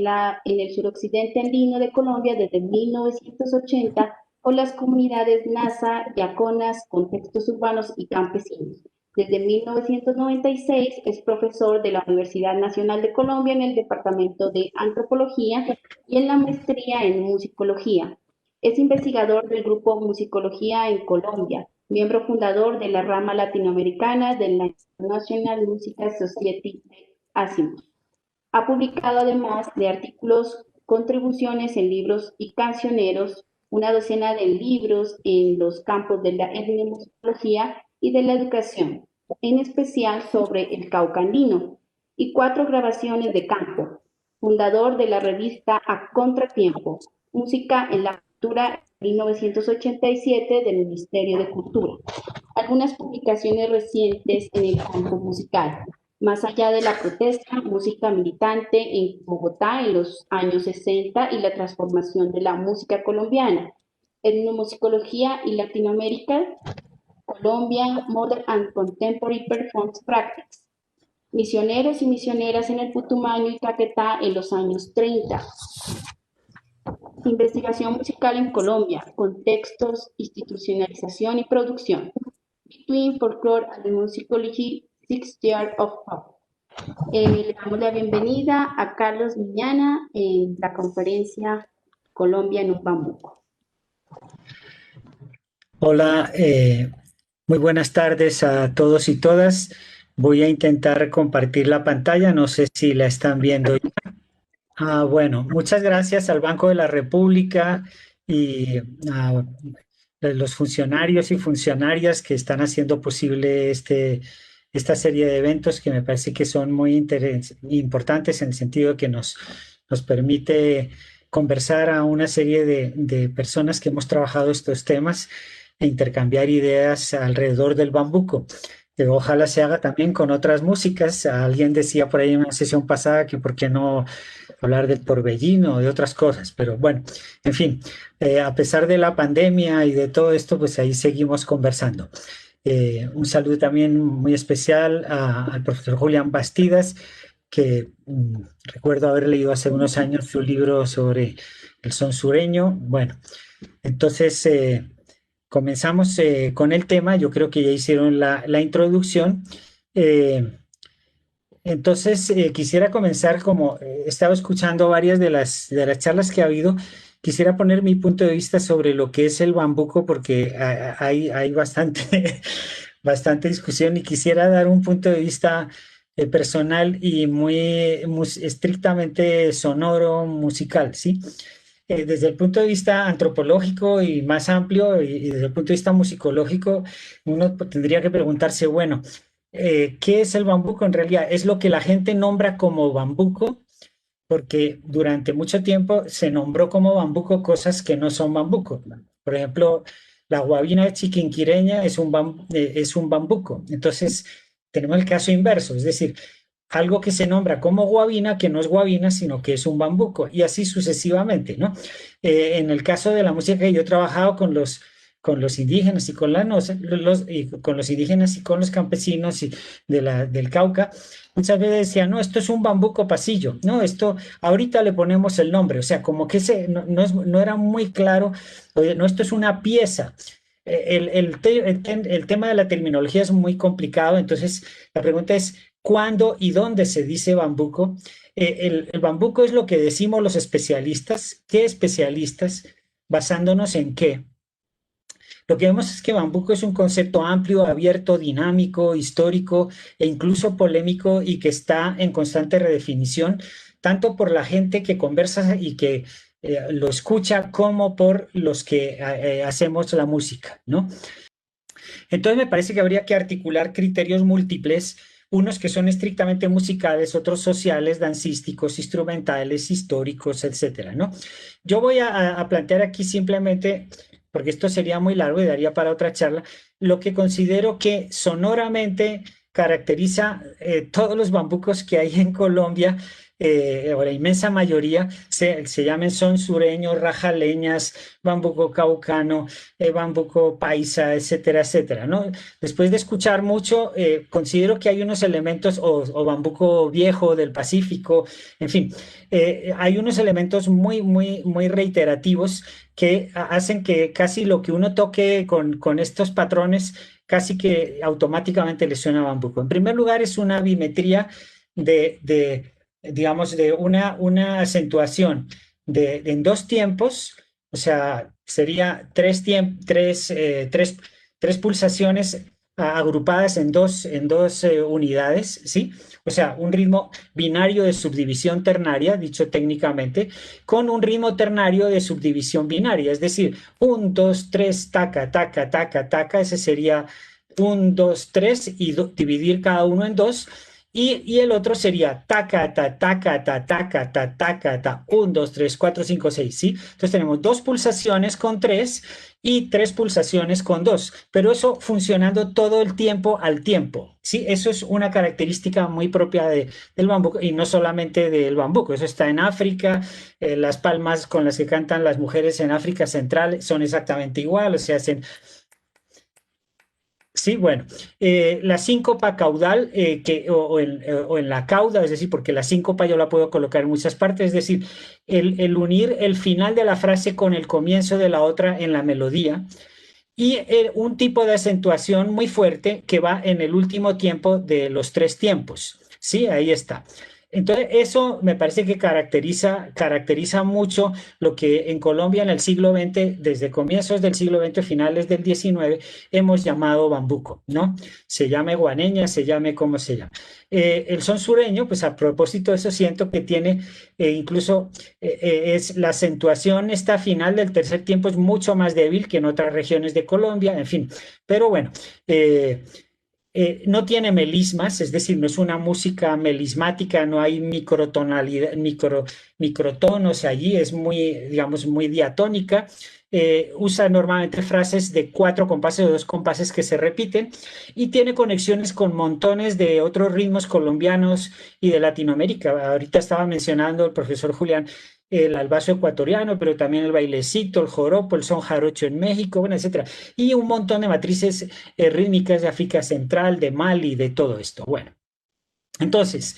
el suroccidente andino de Colombia desde 1980 con las comunidades Nasa, Yaconas, contextos urbanos y campesinos. Desde 1996 es profesor de la Universidad Nacional de Colombia en el Departamento de Antropología y en la maestría en Musicología. Es investigador del grupo Musicología en Colombia, miembro fundador de la rama latinoamericana de la International Musical Society de Azimuth. Ha publicado además de artículos, contribuciones en libros y cancioneros, una docena de libros en los campos de la etnomusicología y de la educación, en especial sobre el Cauca andino, y 4 grabaciones de campo. Fundador de la revista A Contratiempo, Música en la Cultura, 1987, del Ministerio de Cultura. Algunas publicaciones recientes en el campo musical. Más allá de la protesta, música militante en Bogotá en los años 60 y la transformación de la música colombiana. Etnomusicología y Latinoamérica, Colombia, Modern and Contemporary Performance Practice. Misioneros y misioneras en el Putumayo y Caquetá en los años 30. Investigación musical en Colombia, contextos, institucionalización y producción. Between Folklore and Musicology, 6 Years of Pop. Le damos la bienvenida a Carlos Miñana en la conferencia Colombia en un bambuco. Hola, muy buenas tardes a todos y todas. Voy a intentar compartir la pantalla, no sé si la están viendo. Bueno, muchas gracias al Banco de la República y a los funcionarios y funcionarias que están haciendo posible esta serie de eventos que me parece que son muy importantes en el sentido de que nos permite conversar a una serie de personas que hemos trabajado estos temas e intercambiar ideas alrededor del bambuco. Ojalá se haga también con otras músicas. Alguien decía por ahí en una sesión pasada que por qué no hablar del torbellino o de otras cosas, pero bueno, en fin, a pesar de la pandemia y de todo esto, pues ahí seguimos conversando. Un saludo también muy especial al profesor Julián Bastidas, que recuerdo haber leído hace unos años su libro sobre el son sureño. Bueno, entonces comenzamos con el tema. Yo creo que ya hicieron la introducción. Entonces, quisiera comenzar, como he estado escuchando varias de las charlas que ha habido, quisiera poner mi punto de vista sobre lo que es el bambuco, porque hay bastante, bastante discusión y quisiera dar un punto de vista personal y muy estrictamente sonoro, musical, ¿sí? Desde el punto de vista antropológico y más amplio, y desde el punto de vista musicológico, uno tendría que preguntarse, bueno, ¿qué es el bambuco en realidad? Es lo que la gente nombra como bambuco, porque durante mucho tiempo se nombró como bambuco cosas que no son bambuco. Por ejemplo, la guabina chiquinquireña es es un bambuco. Entonces, tenemos el caso inverso, es decir, algo que se nombra como guabina, que no es guabina, sino que es un bambuco, y así sucesivamente, ¿no? En el caso de la música, yo he trabajado con los indígenas y con con los indígenas y con los campesinos del Cauca. Muchas veces decían, no, esto es un bambuco pasillo, no, esto ahorita le ponemos el nombre, o sea, como que no era muy claro, oye, no, esto es una pieza. El tema de la terminología es muy complicado, entonces la pregunta es, ¿cuándo y dónde se dice bambuco? El bambuco es lo que decimos los especialistas. ¿Qué especialistas? ¿Basándonos en qué? Lo que vemos es que bambuco es un concepto amplio, abierto, dinámico, histórico e incluso polémico y que está en constante redefinición, tanto por la gente que conversa y que lo escucha como por los que hacemos la música, ¿no? Entonces me parece que habría que articular criterios múltiples, unos que son estrictamente musicales, otros sociales, dancísticos, instrumentales, históricos, etcétera, ¿no? Yo voy a plantear aquí simplemente, porque esto sería muy largo y daría para otra charla, lo que considero que sonoramente caracteriza todos los bambucos que hay en Colombia, o la inmensa mayoría, se llaman son sureños, rajaleñas, bambuco caucano, bambuco paisa, etcétera, etcétera, ¿no? Después de escuchar mucho, considero que hay unos elementos, o bambuco viejo del Pacífico, en fin, hay unos elementos muy reiterativos que hacen que casi lo que uno toque con estos patrones, casi que automáticamente le suena a bambuco. En primer lugar, es una bimetría digamos, de una acentuación en dos tiempos, o sea, sería tres pulsaciones agrupadas en dos unidades, ¿sí? O sea, un ritmo binario de subdivisión ternaria, dicho técnicamente, con un ritmo ternario de subdivisión binaria, es decir, un, dos, tres, taca, taca, taca, taca, ese sería un, dos, tres y dividir cada uno en dos. Y el otro sería taca, ta, taca, ta, taca, ta, taca, ta, 1, 2, 3, 4, 5, 6, ¿sí? Entonces tenemos dos pulsaciones con tres y tres pulsaciones con dos, pero eso funcionando todo el tiempo al tiempo, ¿sí? Eso es una característica muy propia del bambuco y no solamente del bambuco, eso está en África, las palmas con las que cantan las mujeres en África Central son exactamente igual, o sea, hacen. Sí, bueno, la síncopa caudal o en la cauda, es decir, porque la síncopa yo la puedo colocar en muchas partes, es decir, el unir el final de la frase con el comienzo de la otra en la melodía y un tipo de acentuación muy fuerte que va en el último tiempo de los tres tiempos. Sí, ahí está. Entonces, eso me parece que caracteriza mucho lo que en Colombia en el siglo XX, desde comienzos del siglo XX, finales del XIX, hemos llamado bambuco, ¿no? Se llame guaneña, se llame como se llama. El son sureño, pues a propósito de eso, siento que tiene incluso es la acentuación esta final del tercer tiempo es mucho más débil que en otras regiones de Colombia, en fin, pero bueno, no tiene melismas, es decir, no es una música melismática, no hay microtonalidad, microtonos allí, es muy, digamos, muy diatónica. Usa normalmente frases de 4 compases o 2 compases que se repiten y tiene conexiones con montones de otros ritmos colombianos y de Latinoamérica. Ahorita estaba mencionando el profesor Julián el albazo ecuatoriano, pero también el bailecito, el joropo, el son jarocho en México, bueno, etcétera. Y un montón de matrices rítmicas de África Central, de Mali, de todo esto. Bueno, entonces,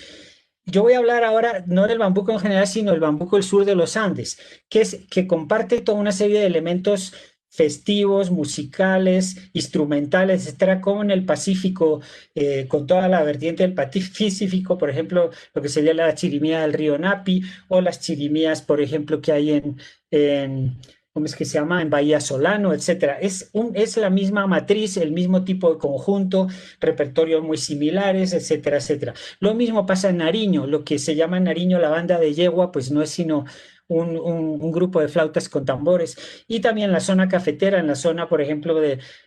yo voy a hablar ahora no del bambuco en general, sino del bambuco del sur de los Andes, que comparte toda una serie de elementos festivos, musicales, instrumentales, etcétera, como en el Pacífico, con toda la vertiente del Pacífico, por ejemplo, lo que sería la chirimía del río Napi, o las chirimías, por ejemplo, que hay ¿cómo es que se llama? En Bahía Solano, etcétera. Es la misma matriz, el mismo tipo de conjunto, repertorios muy similares, etcétera, etcétera. Lo mismo pasa en Nariño, lo que se llama en Nariño la banda de yegua, pues no es sino un grupo de flautas con tambores. Y también la zona cafetera, en la zona, por ejemplo,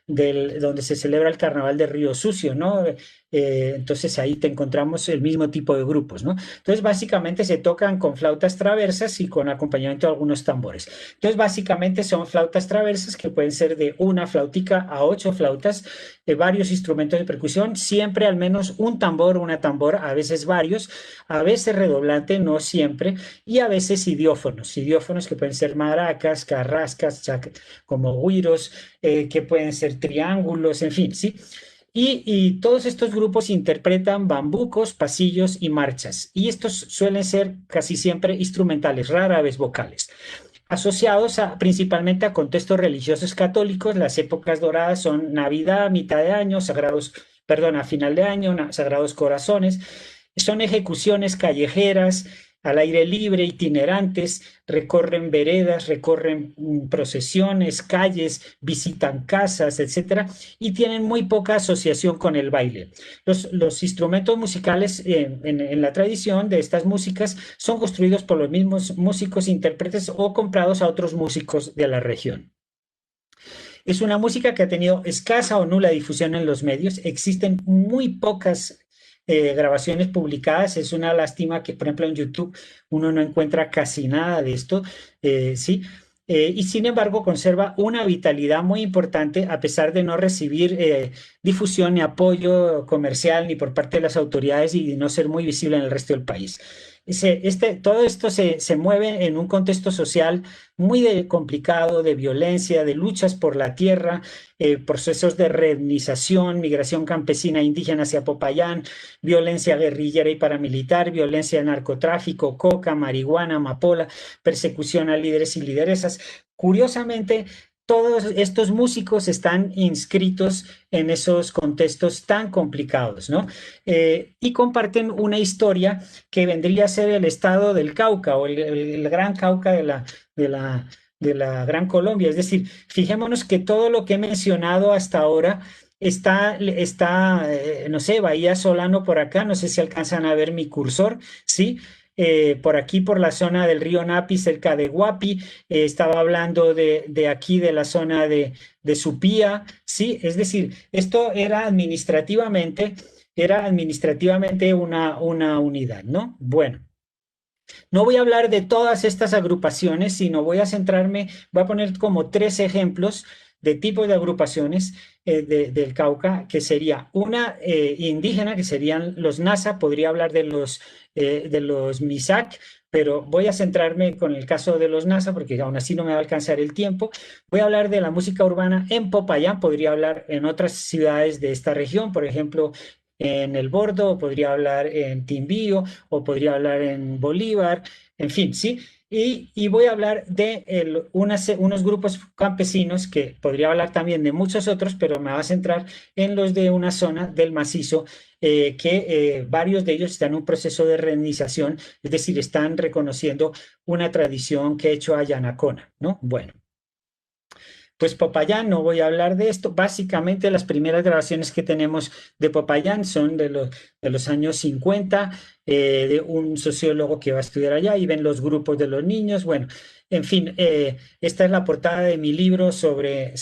donde se celebra el carnaval de Río Sucio, ¿no? entonces ahí te encontramos el mismo tipo de grupos, ¿no? Entonces básicamente se tocan con flautas traversas y con acompañamiento de algunos tambores. Entonces básicamente son flautas traversas que pueden ser de una flautica a 8 flautas, varios instrumentos de percusión, siempre al menos un tambor o una tambora, a veces varios, a veces redoblante, no siempre, y a veces idiófonos que pueden ser maracas, carrascas, como güiros, que pueden ser triángulos, en fin, ¿sí? Y todos estos grupos interpretan bambucos, pasillos y marchas. Y estos suelen ser casi siempre instrumentales, rara vez vocales. Asociados principalmente a contextos religiosos católicos, las épocas doradas son Navidad, mitad de año, a final de año, Sagrados Corazones. Son ejecuciones callejeras, al aire libre, itinerantes, recorren veredas, recorren procesiones, calles, visitan casas, etcétera, y tienen muy poca asociación con el baile. Los instrumentos musicales en la tradición de estas músicas son construidos por los mismos músicos, intérpretes o comprados a otros músicos de la región. Es una música que ha tenido escasa o nula difusión en los medios. Existen muy pocas grabaciones publicadas. Es una lástima que, por ejemplo, en YouTube uno no encuentra casi nada de esto, ¿sí? Y sin embargo conserva una vitalidad muy importante a pesar de no recibir difusión ni apoyo comercial ni por parte de las autoridades y de no ser muy visible en el resto del país. Todo esto se mueve en un contexto social muy complicado, de violencia, de luchas por la tierra, procesos de reetnización, migración campesina e indígena hacia Popayán, violencia guerrillera y paramilitar, violencia de narcotráfico, coca, marihuana, amapola, persecución a líderes y lideresas. Curiosamente, todos estos músicos están inscritos en esos contextos tan complicados, ¿no? Y comparten una historia que vendría a ser el estado del Cauca o el Gran Cauca de la Gran Colombia. Es decir, fijémonos que todo lo que he mencionado hasta ahora está no sé, Bahía Solano por acá, no sé si alcanzan a ver mi cursor, ¿sí? Por aquí, por la zona del río Napi, cerca de Guapi, estaba hablando de aquí, de la zona de Supía, ¿sí? Es decir, esto era administrativamente una unidad, ¿no? Bueno. No voy a hablar de todas estas agrupaciones, sino voy a poner como 3 ejemplos de tipos de agrupaciones del Cauca, que sería una indígena, que serían los Nasa, podría hablar de los Misak, pero voy a centrarme con el caso de los Nasa, porque aún así no me va a alcanzar el tiempo. Voy a hablar de la música urbana en Popayán, podría hablar en otras ciudades de esta región, por ejemplo, en El Bordo, o podría hablar en Timbío, o podría hablar en Bolívar, en fin, ¿sí? Y voy a hablar de unos grupos campesinos, que podría hablar también de muchos otros, pero me va a centrar en los de una zona del macizo, que varios de ellos están en un proceso de reetnización, es decir, están reconociendo una tradición quechua yanacona, ¿no? Bueno. Pues Popayán, no voy a hablar de esto. Básicamente las primeras grabaciones que tenemos de Popayán son de los años 50, de un sociólogo que va a estudiar allá y ven los grupos de los niños. Bueno, en fin, esta es la portada de mi libro sobre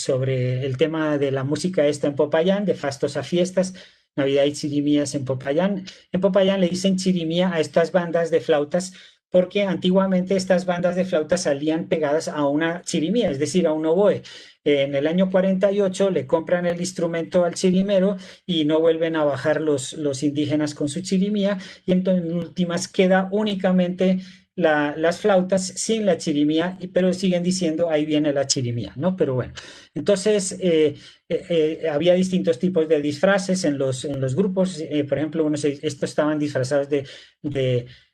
el tema de la música esta en Popayán, de Fastos a Fiestas, Navidad y Chirimías en Popayán. En Popayán le dicen chirimía a estas bandas de flautas porque antiguamente estas bandas de flautas salían pegadas a una chirimía, es decir, a un oboe. En el año 48 le compran el instrumento al chirimero y no vuelven a bajar los indígenas con su chirimía, y entonces en últimas queda únicamente las flautas sin la chirimía, pero siguen diciendo ahí viene la chirimía, ¿no? Pero bueno, entonces había distintos tipos de disfraces en los grupos. Por ejemplo, estos estaban disfrazados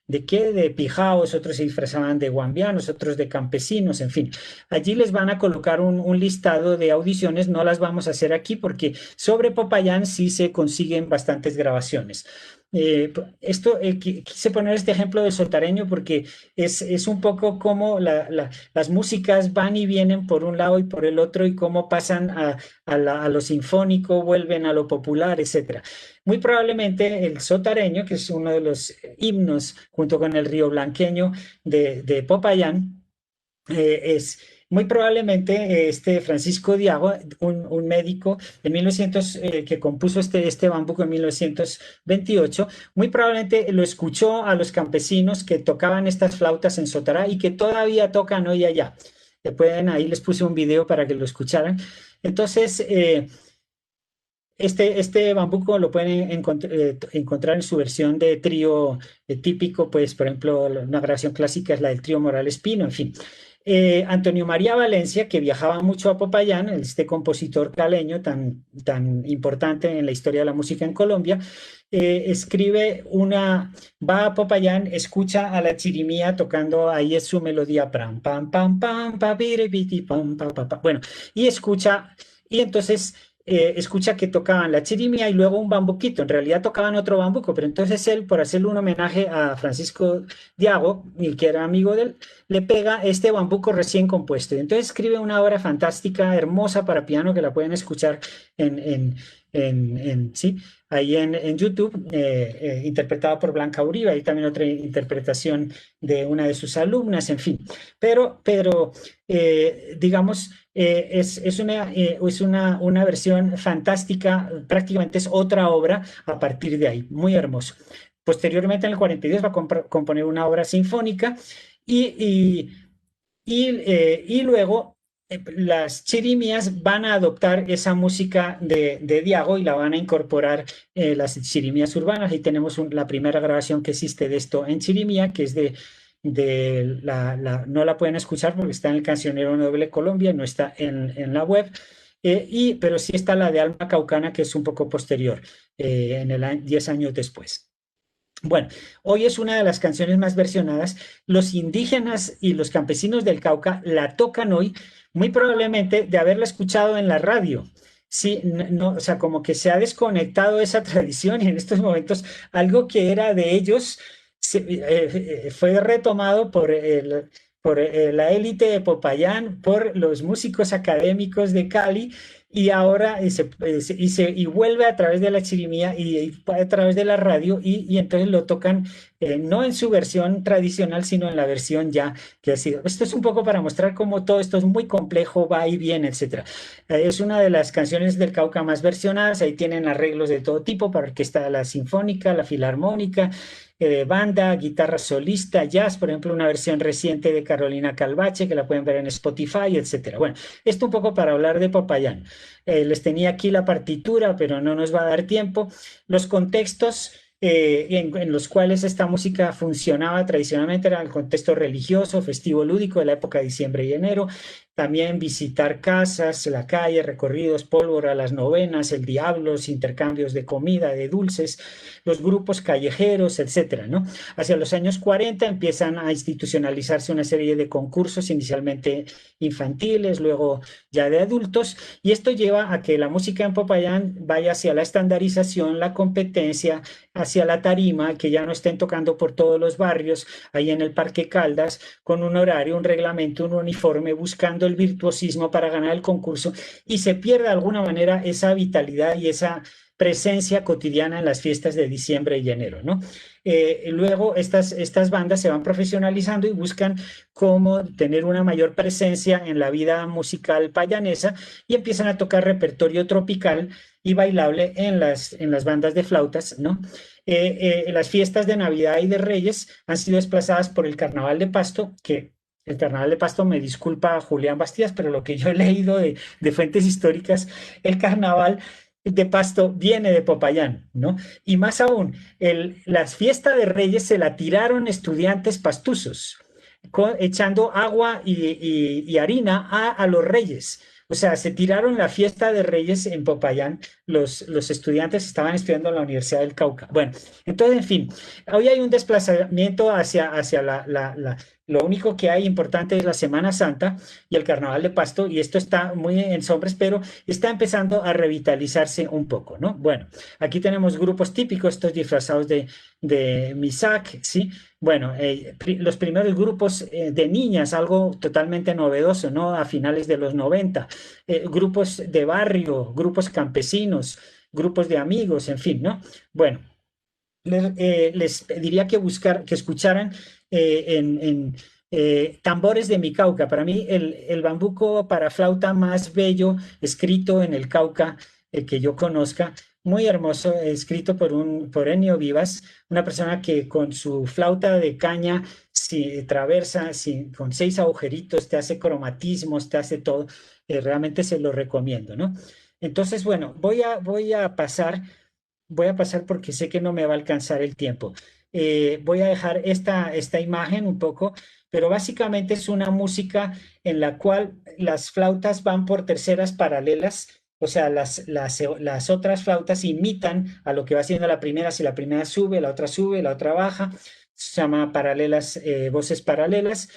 ¿de qué? De pijaos, otros se disfrazaban de guambianos, otros de campesinos, en fin. Allí les van a colocar un listado de audiciones, no las vamos a hacer aquí porque sobre Popayán sí se consiguen bastantes grabaciones. Quise poner este ejemplo del sotareño porque es un poco como las músicas van y vienen por un lado y por el otro, y cómo pasan a lo sinfónico, vuelven a lo popular, etcétera. Muy probablemente el sotareño, que es uno de los himnos junto con el río Blanqueño de Popayán, muy probablemente este Francisco Diago, un médico en 1900, que compuso este bambuco en 1928, muy probablemente lo escuchó a los campesinos que tocaban estas flautas en Sotará y que todavía tocan hoy allá. Ahí les puse un video para que lo escucharan. Entonces, este bambuco lo pueden encontrar en su versión de trío típico, pues por ejemplo, una grabación clásica es la del trío Morales Pino, en fin. Antonio María Valencia, que viajaba mucho a Popayán, este compositor caleño tan importante en la historia de la música en Colombia, va a Popayán, escucha a la chirimía tocando, ahí es su melodía, pam, pam, pam, pam, pa, piri, piti, pam, pa, pa, pa. Bueno, y entonces escucha que tocaban la chirimía y luego un bambuquito. En realidad tocaban otro bambuco, pero entonces él, por hacerle un homenaje a Francisco Diago, el que era amigo de él, le pega este bambuco recién compuesto. Y entonces escribe una obra fantástica, hermosa para piano, que la pueden escuchar sí, ahí en YouTube, interpretada por Blanca Uribe. Hay también otra interpretación de una de sus alumnas, en fin. Pero digamos, es una versión fantástica, prácticamente es otra obra a partir de ahí, muy hermoso. Posteriormente, en el 42, va a componer una obra sinfónica y, y luego las chirimías van a adoptar esa música de Diago y la van a incorporar las chirimías urbanas. Ahí tenemos la primera grabación que existe de esto en chirimía, que es no la pueden escuchar porque está en el Cancionero Noble Colombia, no está en la web, pero sí está la de Alma Caucana, que es un poco posterior, 10 años después. Bueno, hoy es una de las canciones más versionadas. Los indígenas y los campesinos del Cauca la tocan hoy, muy probablemente de haberla escuchado en la radio. Sí, no, o sea, como que se ha desconectado esa tradición y en estos momentos algo que era de ellos fue retomado por la élite de Popayán, por los músicos académicos de Cali, y ahora y vuelve a través de la chirimía y a través de la radio, y entonces lo tocan no en su versión tradicional, sino en la versión ya que ha sido. Esto es un poco para mostrar cómo todo esto es muy complejo, va y viene, etc. Es una de las canciones del Cauca más versionadas. Ahí tienen arreglos de todo tipo para orquesta, la sinfónica, la filarmónica, banda, guitarra solista, jazz, por ejemplo, una versión reciente de Carolina Calvache, que la pueden ver en Spotify, etcétera. Bueno, esto un poco para hablar de Popayán. Les tenía aquí la partitura, pero no nos va a dar tiempo. Los contextos en los cuales esta música funcionaba tradicionalmente era el contexto religioso, festivo, lúdico de la época de diciembre y enero. También visitar casas, la calle, recorridos, pólvora, las novenas, el diablo, los intercambios de comida, de dulces, los grupos callejeros, etcétera, ¿no? Hacia los años 40 empiezan a institucionalizarse una serie de concursos, inicialmente infantiles, luego ya de adultos, y esto lleva a que la música en Popayán vaya hacia la estandarización, la competencia, hacia la tarima, que ya no estén tocando por todos los barrios, ahí en el Parque Caldas, con un horario, un reglamento, un uniforme, buscando el virtuosismo para ganar el concurso, y se pierde de alguna manera esa vitalidad y esa presencia cotidiana en las fiestas de diciembre y enero, ¿no? Luego estas bandas se van profesionalizando y buscan cómo tener una mayor presencia en la vida musical payanesa y empiezan a tocar repertorio tropical y bailable en las bandas de flautas, ¿no? Las fiestas de Navidad y de Reyes han sido desplazadas por el Carnaval de Pasto, que el Carnaval de Pasto, me disculpa Julián Bastidas, pero lo que yo he leído de fuentes históricas, el Carnaval de Pasto viene de Popayán, ¿no? Y más aún, las fiestas de Reyes se la tiraron estudiantes pastusos, echando agua y harina a los reyes. O sea, se tiraron la fiesta de Reyes en Popayán, los estudiantes estaban estudiando en la Universidad del Cauca. Bueno, entonces, en fin, hoy hay un desplazamiento hacia lo único que hay importante es la Semana Santa y el Carnaval de Pasto, y esto está muy en sombras, pero está empezando a revitalizarse un poco, ¿no? Bueno, aquí tenemos grupos típicos, estos disfrazados de Misak, ¿sí? Bueno, los primeros grupos de niñas, algo totalmente novedoso, ¿no? A finales de los 90, grupos de barrio, grupos campesinos, grupos de amigos, en fin, ¿no? Bueno, les pediría que escucharan Tambores de mi Cauca. Para mí, el bambuco para flauta más bello escrito en el Cauca que yo conozca, muy hermoso, escrito por Ennio Vivas, una persona que con su flauta de caña traversa con 6 agujeritos, te hace cromatismos, te hace todo. Realmente se lo recomiendo, ¿no? Entonces, bueno, voy a pasar porque sé que no me va a alcanzar el tiempo. Voy a dejar esta imagen un poco, pero básicamente es una música en la cual las flautas van por terceras paralelas, o sea, las otras flautas imitan a lo que va haciendo la primera. Si la primera sube, la otra baja, se llama paralelas, voces paralelas.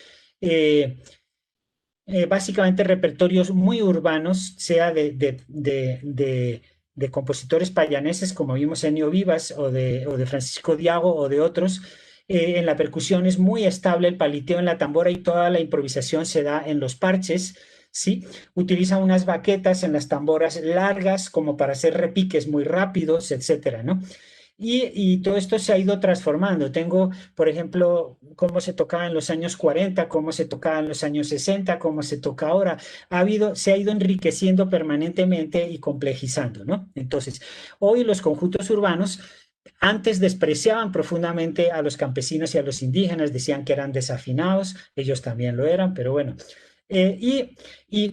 Básicamente repertorios muy urbanos, sea de compositores payaneses como vimos en Ennio Vivas o de Francisco Diago o de otros. En la percusión es muy estable el paliteo en la tambora y toda la improvisación se da en los parches, ¿sí? Utiliza unas baquetas en las tamboras largas como para hacer repiques muy rápidos, etcétera, ¿no? Y todo esto se ha ido transformando. Tengo, por ejemplo, cómo se tocaba en los años 40, cómo se tocaba en los años 60, cómo se toca ahora. Se ha ido enriqueciendo permanentemente y complejizando, ¿no? Entonces, hoy los conjuntos urbanos antes despreciaban profundamente a los campesinos y a los indígenas, decían que eran desafinados, ellos también lo eran, pero bueno,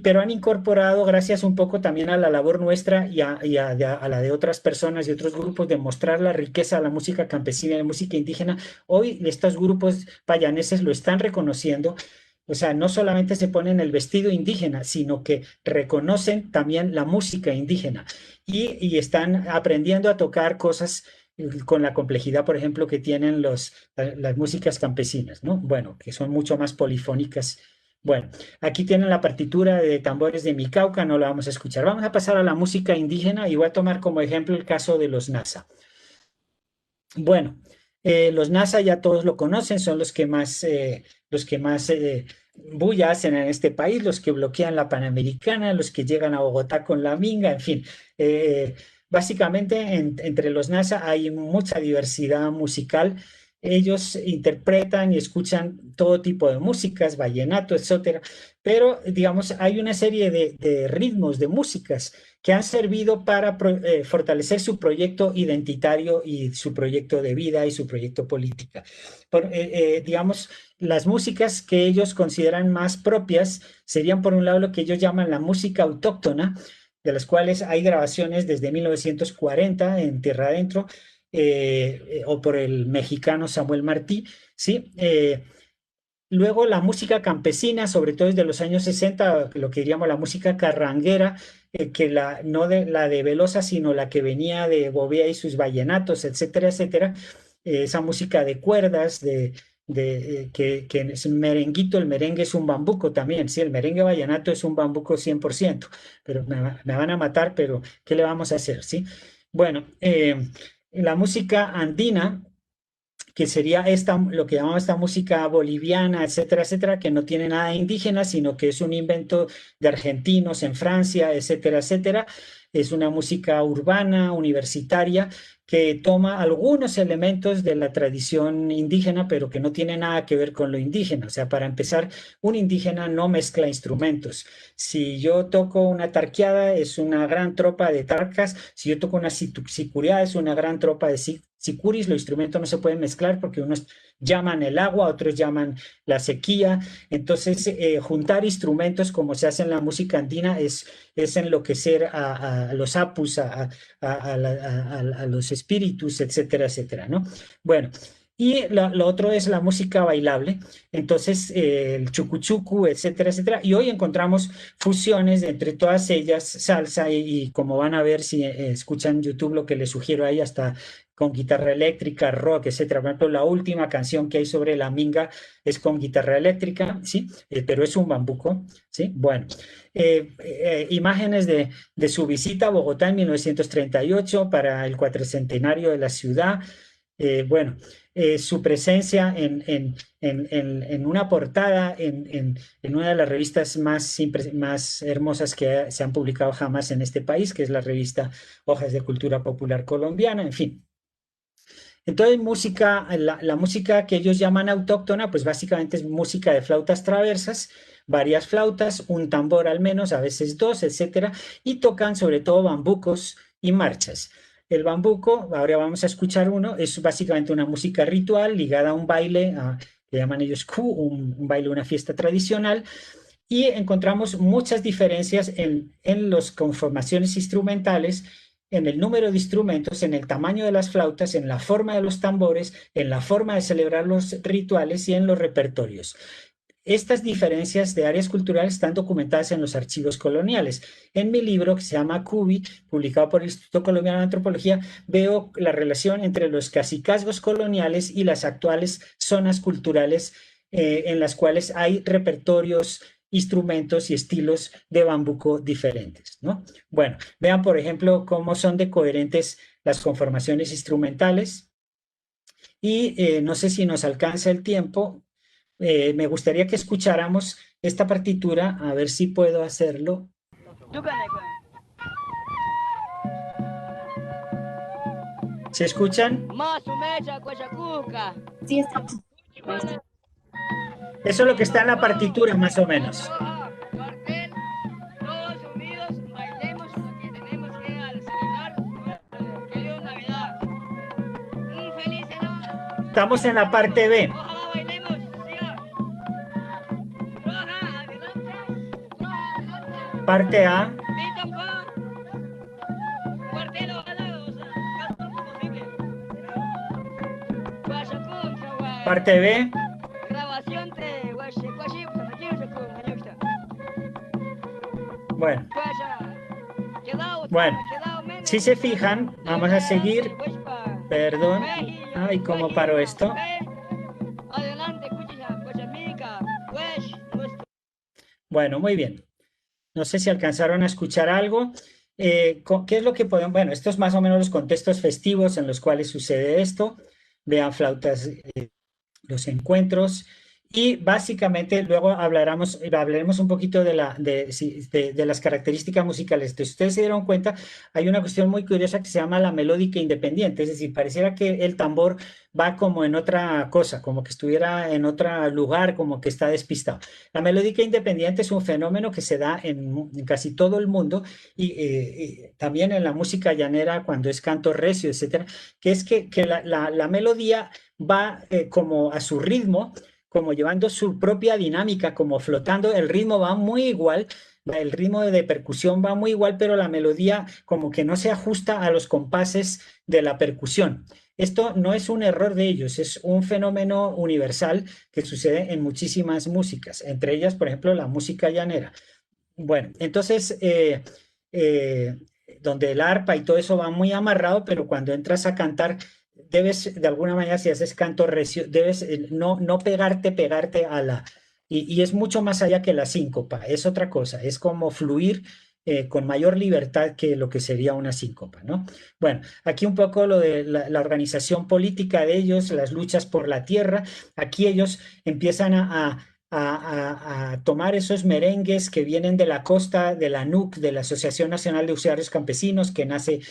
pero han incorporado, gracias un poco también a la labor nuestra a la de otras personas y otros grupos, de mostrar la riqueza de la música campesina y la música indígena. Hoy estos grupos payaneses lo están reconociendo. O sea, no solamente se ponen el vestido indígena, sino que reconocen también la música indígena y están aprendiendo a tocar cosas con la complejidad, por ejemplo, que tienen las músicas campesinas, ¿no? Bueno, que son mucho más polifónicas. Bueno, aquí tienen la partitura de Tambores de mi Cauca, no la vamos a escuchar. Vamos a pasar a la música indígena y voy a tomar como ejemplo el caso de los NASA. Bueno, los NASA ya todos lo conocen, son los que más bulla hacen en este país, los que bloquean la Panamericana, los que llegan a Bogotá con la minga, en fin. Básicamente entre los NASA hay mucha diversidad musical. Ellos interpretan y escuchan todo tipo de músicas, vallenato, etcétera, pero digamos hay una serie de ritmos, de músicas que han servido para fortalecer su proyecto identitario y su proyecto de vida y su proyecto política. Digamos, las músicas que ellos consideran más propias serían, por un lado, lo que ellos llaman la música autóctona, de las cuales hay grabaciones desde 1940 en Tierra Adentro, o por el mexicano Samuel Martí, ¿sí? Luego la música campesina, sobre todo desde los años 60, lo que diríamos la música carranguera, que no la de Velosa, sino la que venía de Bovea y sus vallenatos, etcétera, etcétera. Esa música de cuerdas, que es un merenguito, el merengue es un bambuco también, sí, el merengue vallenato es un bambuco 100%, pero me van a matar, pero ¿qué le vamos a hacer, sí? Bueno, la música andina, que sería lo que llamamos esta música boliviana, etcétera, etcétera, que no tiene nada indígena, sino que es un invento de argentinos en Francia, etcétera, etcétera. Es una música urbana, universitaria, que toma algunos elementos de la tradición indígena, pero que no tiene nada que ver con lo indígena. O sea, para empezar, un indígena no mezcla instrumentos. Si yo toco una tarqueada, es una gran tropa de tarcas. Si yo toco una sicuriada, es una gran tropa de sicuris. Los instrumentos no se pueden mezclar porque unos llaman el agua, otros llaman la sequía. Entonces, juntar instrumentos como se hace en la música andina es enloquecer a los apus, a los espíritus, etcétera, etcétera, ¿no? Bueno, y lo otro es la música bailable, entonces el chucuchucu, etcétera, etcétera. Y hoy encontramos fusiones entre todas ellas, salsa y como van a ver si escuchan YouTube, lo que les sugiero ahí, hasta con guitarra eléctrica, rock, etcétera. Por ejemplo, la última canción que hay sobre la minga es con guitarra eléctrica, ¿sí? Pero es un bambuco, ¿sí? Bueno, imágenes de su visita a Bogotá en 1938 para el cuatricentenario de la ciudad. Bueno, su presencia en una portada en una de las revistas más hermosas que se han publicado jamás en este país, que es la revista Hojas de Cultura Popular Colombiana, en fin. Entonces, la música que ellos llaman autóctona, pues básicamente es música de flautas traversas, varias flautas, un tambor al menos, a veces dos, etcétera, y tocan sobre todo bambucos y marchas. El bambuco, ahora vamos a escuchar uno, es básicamente una música ritual ligada a un baile, que llaman ellos Ku, un baile, una fiesta tradicional, y encontramos muchas diferencias en las conformaciones instrumentales, en el número de instrumentos, en el tamaño de las flautas, en la forma de los tambores, en la forma de celebrar los rituales y en los repertorios. Estas diferencias de áreas culturales están documentadas en los archivos coloniales. En mi libro, que se llama Cubi, publicado por el Instituto Colombiano de Antropología, veo la relación entre los cacicazgos coloniales y las actuales zonas culturales en las cuales hay repertorios, instrumentos y estilos de bambuco diferentes, ¿no? Bueno, vean, por ejemplo, cómo son de coherentes las conformaciones instrumentales. Y no sé si nos alcanza el tiempo. Me gustaría que escucháramos esta partitura, a ver si puedo hacerlo. ¿Se escuchan? Sí, estamos. Eso es lo que está en la partitura, más o menos. Estamos en la parte B. Parte A. Parte B. Bueno, si se fijan, vamos a seguir. Perdón. Ay, ¿cómo paro esto? Bueno, muy bien. No sé si alcanzaron a escuchar algo. ¿Qué es lo que podemos? Bueno, estos más o menos los contextos festivos en los cuales sucede esto. Vean flautas, los encuentros. Y básicamente luego hablaremos un poquito de las características musicales. Entonces, ustedes se dieron cuenta, hay una cuestión muy curiosa que se llama la melódica independiente, es decir, pareciera que el tambor va como en otra cosa, como que estuviera en otro lugar, como que está despistado. La melódica independiente es un fenómeno que se da en casi todo el mundo y también en la música llanera cuando es canto recio, etcétera, que es que la melodía va como a su ritmo, como llevando su propia dinámica, como flotando, el ritmo va muy igual, el ritmo de percusión va muy igual, pero la melodía como que no se ajusta a los compases de la percusión. Esto no es un error de ellos, es un fenómeno universal que sucede en muchísimas músicas, entre ellas, por ejemplo, la música llanera. Bueno, entonces, donde el arpa y todo eso va muy amarrado, pero cuando entras a cantar debes, de alguna manera, si haces canto recio, debes no pegarte a la... Y es mucho más allá que la síncopa, es otra cosa, es como fluir con mayor libertad que lo que sería una síncopa, ¿no? Bueno, aquí un poco lo de la organización política de ellos, las luchas por la tierra, aquí ellos empiezan a tomar esos merengues que vienen de la costa, de la ANUC, de la Asociación Nacional de Usuarios Campesinos, que nace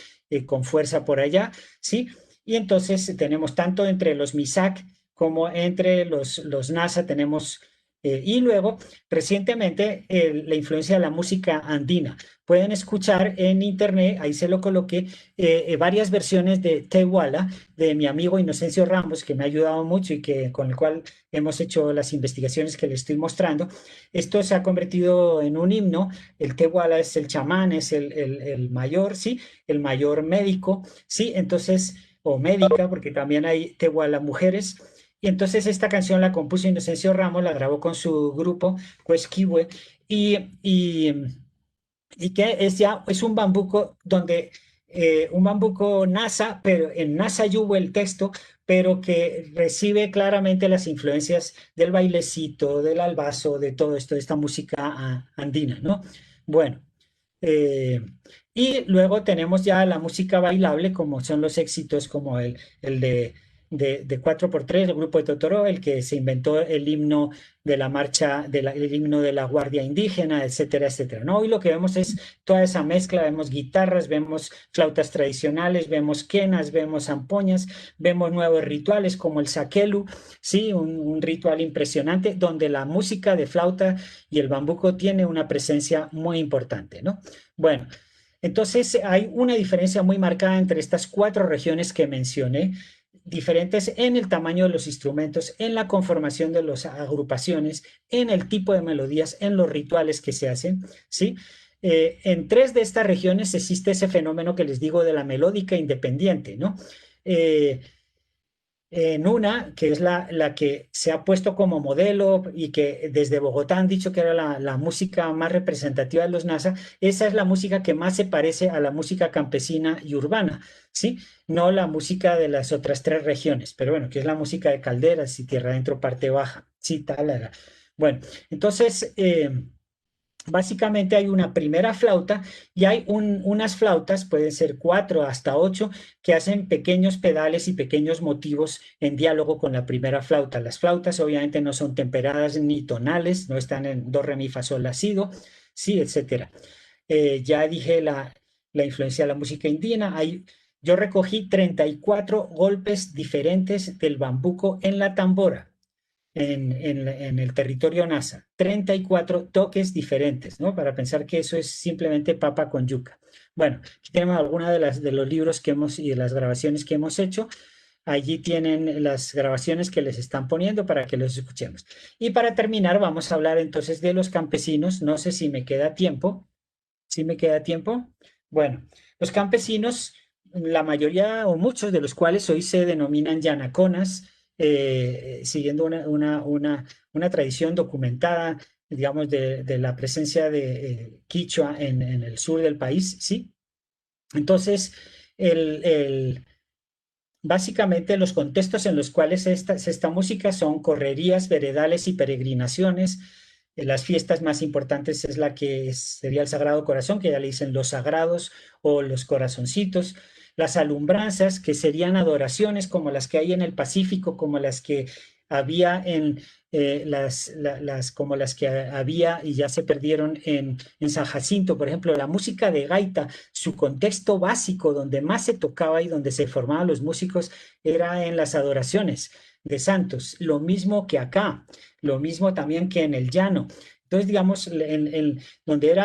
con fuerza por allá, ¿sí? Y entonces tenemos tanto entre los MISAC como entre los NASA, tenemos, y luego recientemente la influencia de la música andina. Pueden escuchar en internet, ahí se lo coloqué, varias versiones de Tehuala, de mi amigo Inocencio Ramos, que me ha ayudado mucho y con el cual hemos hecho las investigaciones que les estoy mostrando. Esto se ha convertido en un himno. El Tehuala es el chamán, es el mayor, ¿sí? El mayor médico, ¿sí? Entonces, o médica, porque también hay Tehuala mujeres. Y entonces esta canción la compuso Inocencio Ramos, la grabó con su grupo, Cuesquiwe, y que es un bambuco donde un bambuco nasa, pero en nasa yubo el texto, pero que recibe claramente las influencias del bailecito, del albazo, de todo esto, de esta música andina, ¿no? Bueno, eh, y luego tenemos ya la música bailable, como son los éxitos como el de de 4x3, el grupo de Totoró, el que se inventó el himno de la marcha, el himno de la Guardia Indígena, etcétera, etcétera, ¿no? Hoy lo que vemos es toda esa mezcla, vemos guitarras, vemos flautas tradicionales, vemos quenas, vemos zampoñas, vemos nuevos rituales como el saquelu, ¿sí? Un ritual impresionante donde la música de flauta y el bambuco tiene una presencia muy importante, ¿no? Bueno, entonces hay una diferencia muy marcada entre estas 4 regiones que mencioné, diferentes en el tamaño de los instrumentos, en la conformación de las agrupaciones, en el tipo de melodías, en los rituales que se hacen, ¿sí? En 3 de estas regiones existe ese fenómeno que les digo de la melódica independiente, ¿no? En una, que es la que se ha puesto como modelo y que desde Bogotá han dicho que era la música más representativa de los NASA, esa es la música que más se parece a la música campesina y urbana, ¿sí? No la música de las otras 3 regiones, pero bueno, que es la música de calderas y tierra adentro parte baja, sí, tal. Bueno, entonces... básicamente hay una primera flauta y hay unas flautas, pueden ser 4 hasta 8, que hacen pequeños pedales y pequeños motivos en diálogo con la primera flauta. Las flautas obviamente no son temperadas ni tonales, no están en do, re, mi, fa, sol, la, si, do, sí, etcétera. Ya dije la influencia de la música indígena. Yo recogí 34 golpes diferentes del bambuco en la tambora en el territorio NASA, 34 toques diferentes, ¿no? Para pensar que eso es simplemente papa con yuca. Bueno, aquí tenemos algunas de los libros que hemos y de las grabaciones que hemos hecho. Allí tienen las grabaciones que les están poniendo para que los escuchemos. Y para terminar, vamos a hablar entonces de los campesinos. No sé si me queda tiempo. ¿Sí me queda tiempo? Bueno, los campesinos, la mayoría o muchos de los cuales hoy se denominan yanaconas, siguiendo una tradición documentada, digamos, de la presencia de Quichua en el sur del país, ¿sí? Entonces, básicamente los contextos en los cuales esta música son correrías, veredales y peregrinaciones. Las fiestas más importantes es la que sería el Sagrado Corazón, que ya le dicen los sagrados o los corazoncitos. Las alumbranzas, que serían adoraciones como las que hay en el Pacífico, como las que había como las que había y ya se perdieron en San Jacinto. Por ejemplo, la música de gaita, su contexto básico donde más se tocaba y donde se formaban los músicos era en las adoraciones de santos. Lo mismo que acá, lo mismo también que en el llano. Entonces, digamos, donde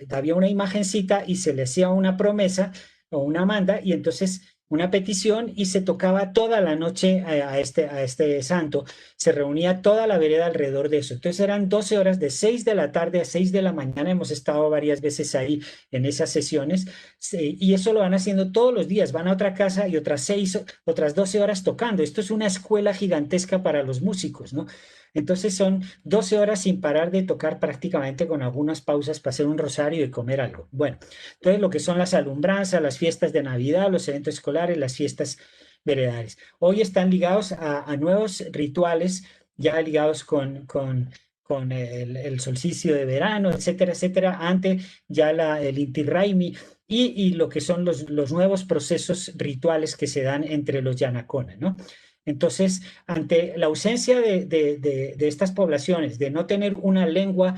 había una imagencita y se le hacía una promesa o una manda y entonces una petición y se tocaba toda la noche a este santo. Se reunía toda la vereda alrededor de eso. Entonces eran 12 horas de 6 de la tarde a 6 de la mañana. Hemos estado varias veces ahí en esas sesiones y eso lo van haciendo todos los días. Van a otra casa y otras 12 horas tocando. Esto es una escuela gigantesca para los músicos, ¿no? Entonces son 12 horas sin parar de tocar prácticamente con algunas pausas para hacer un rosario y comer algo. Bueno, entonces lo que son las alumbranzas, las fiestas de Navidad, los eventos escolares, las fiestas veredales. Hoy están ligados a nuevos rituales, ya ligados con el solsticio de verano, etcétera, etcétera, ante ya el Inti Raymi y lo que son los nuevos procesos rituales que se dan entre los yanaconas, ¿no? Entonces, ante la ausencia de estas poblaciones, de no tener una lengua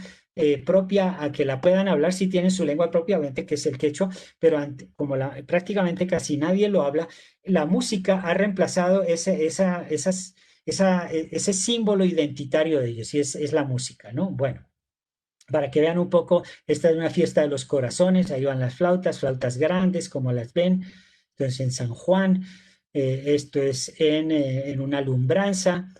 propia a que la puedan hablar, si tienen su lengua propia, obviamente que es el quechua, pero como prácticamente casi nadie lo habla, la música ha reemplazado ese símbolo identitario de ellos, y es la música, ¿no? Bueno. Para que vean un poco, esta es una fiesta de los corazones, ahí van las flautas grandes, como las ven, entonces en San Juan. Esto es en una alumbranza,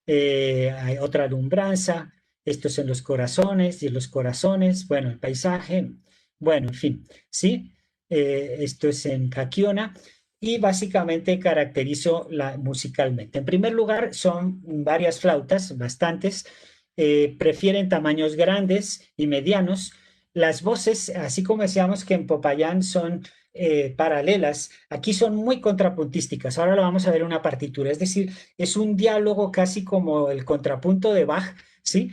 hay otra alumbranza, esto es en los corazones y en los corazones, bueno, el paisaje, bueno, en fin, ¿sí? Esto es en Caquiona y básicamente caracterizo musicalmente. En primer lugar, son varias flautas, bastantes, prefieren tamaños grandes y medianos. Las voces, así como decíamos que en Popayán son paralelas, aquí son muy contrapuntísticas. Ahora lo vamos a ver en una partitura, es decir, es un diálogo casi como el contrapunto de Bach, ¿sí?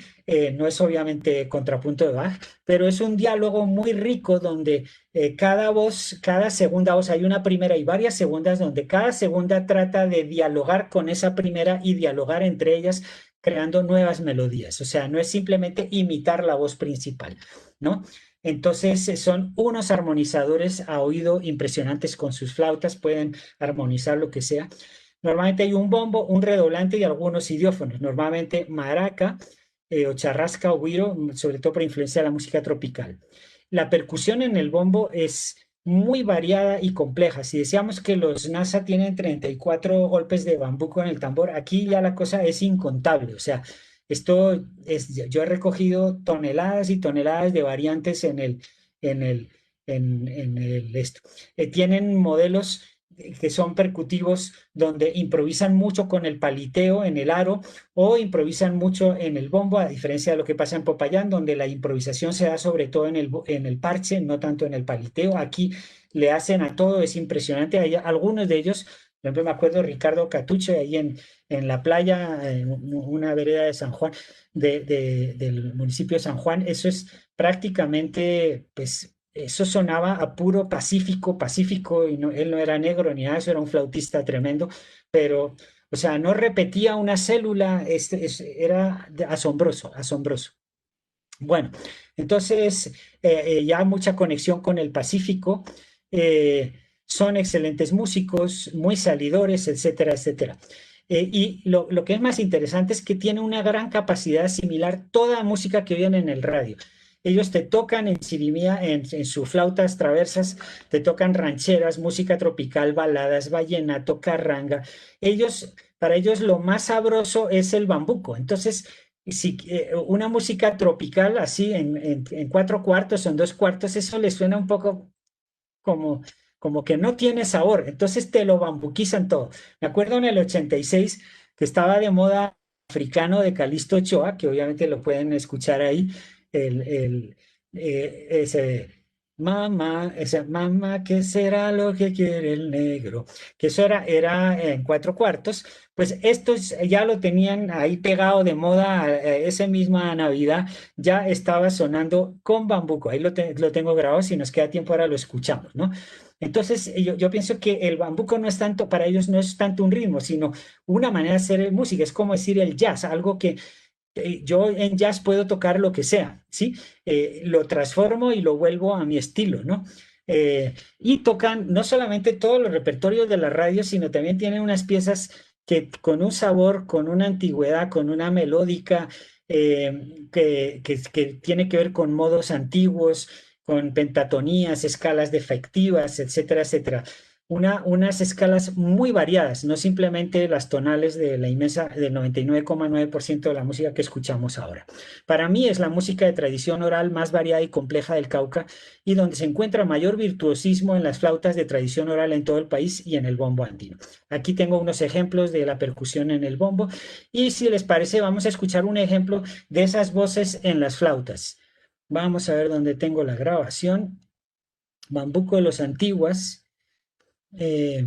No es obviamente contrapunto de Bach, pero es un diálogo muy rico donde cada voz, cada segunda voz, hay una primera y varias segundas, donde cada segunda trata de dialogar con esa primera y dialogar entre ellas, creando nuevas melodías. O sea, no es simplemente imitar la voz principal, ¿no? Entonces son unos armonizadores a oído impresionantes con sus flautas, pueden armonizar lo que sea. Normalmente hay un bombo, un redoblante y algunos idiófonos, normalmente maraca o charrasca o güiro, sobre todo por influencia de la música tropical. La percusión en el bombo es muy variada y compleja. Si decíamos que los NASA tienen 34 golpes de bambuco en el tambor, aquí ya la cosa es incontable. O sea, esto es, yo he recogido toneladas y toneladas de variantes en el, en el esto. Tienen modelos que son percutivos donde improvisan mucho con el paliteo en el aro o improvisan mucho en el bombo, a diferencia de lo que pasa en Popayán, donde la improvisación se da sobre todo en el parche, no tanto en el paliteo. Aquí le hacen a todo, es impresionante. Hay algunos de ellos, por ejemplo, me acuerdo Ricardo Catucho, ahí en la playa, en una vereda de San Juan, del municipio de San Juan, eso es prácticamente, pues, eso sonaba a puro Pacífico, Pacífico, y no, él no era negro ni nada, eso era un flautista tremendo, pero, o sea, no repetía una célula, era asombroso, asombroso. Bueno, entonces ya mucha conexión con el Pacífico, eh, son excelentes músicos, muy salidores, etcétera, etcétera. Y lo que es más interesante es que tiene una gran capacidad de asimilar toda música que oyen en el radio. Ellos te tocan en chirimía, en sus flautas traversas, te tocan rancheras, música tropical, baladas, vallenato, carranga. Para ellos lo más sabroso es el bambuco. Entonces, si una música tropical así en cuatro cuartos o en dos cuartos, eso les suena un poco como, como que no tiene sabor, entonces te lo bambuquizan todo. Me acuerdo en el 86 que estaba de moda africano de Calixto Ochoa, que obviamente lo pueden escuchar ahí, ese mamá, ¿qué será lo que quiere el negro? Que eso era en cuatro cuartos, pues estos ya lo tenían ahí pegado de moda, esa misma Navidad ya estaba sonando con bambuco. Ahí lo tengo grabado, si nos queda tiempo ahora lo escuchamos, ¿no? Entonces, yo pienso que el bambuco no es tanto, para ellos no es tanto un ritmo, sino una manera de hacer música. Es como decir el jazz, algo que yo en jazz puedo tocar lo que sea, ¿sí? Lo transformo y lo vuelvo a mi estilo, ¿no? Y tocan no solamente todos los repertorios de la radio, sino también tienen unas piezas que con un sabor, con una antigüedad, con una melódica que tiene que ver con modos antiguos, con pentatonías, escalas defectivas, etcétera, etcétera. Unas escalas muy variadas, no simplemente las tonales de la inmensa, del 99,9% de la música que escuchamos ahora. Para mí es la música de tradición oral más variada y compleja del Cauca y donde se encuentra mayor virtuosismo en las flautas de tradición oral en todo el país y en el bombo andino. Aquí tengo unos ejemplos de la percusión en el bombo y si les parece vamos a escuchar un ejemplo de esas voces en las flautas. Vamos a ver dónde tengo la grabación. Bambuco de los Antiguas. Eh,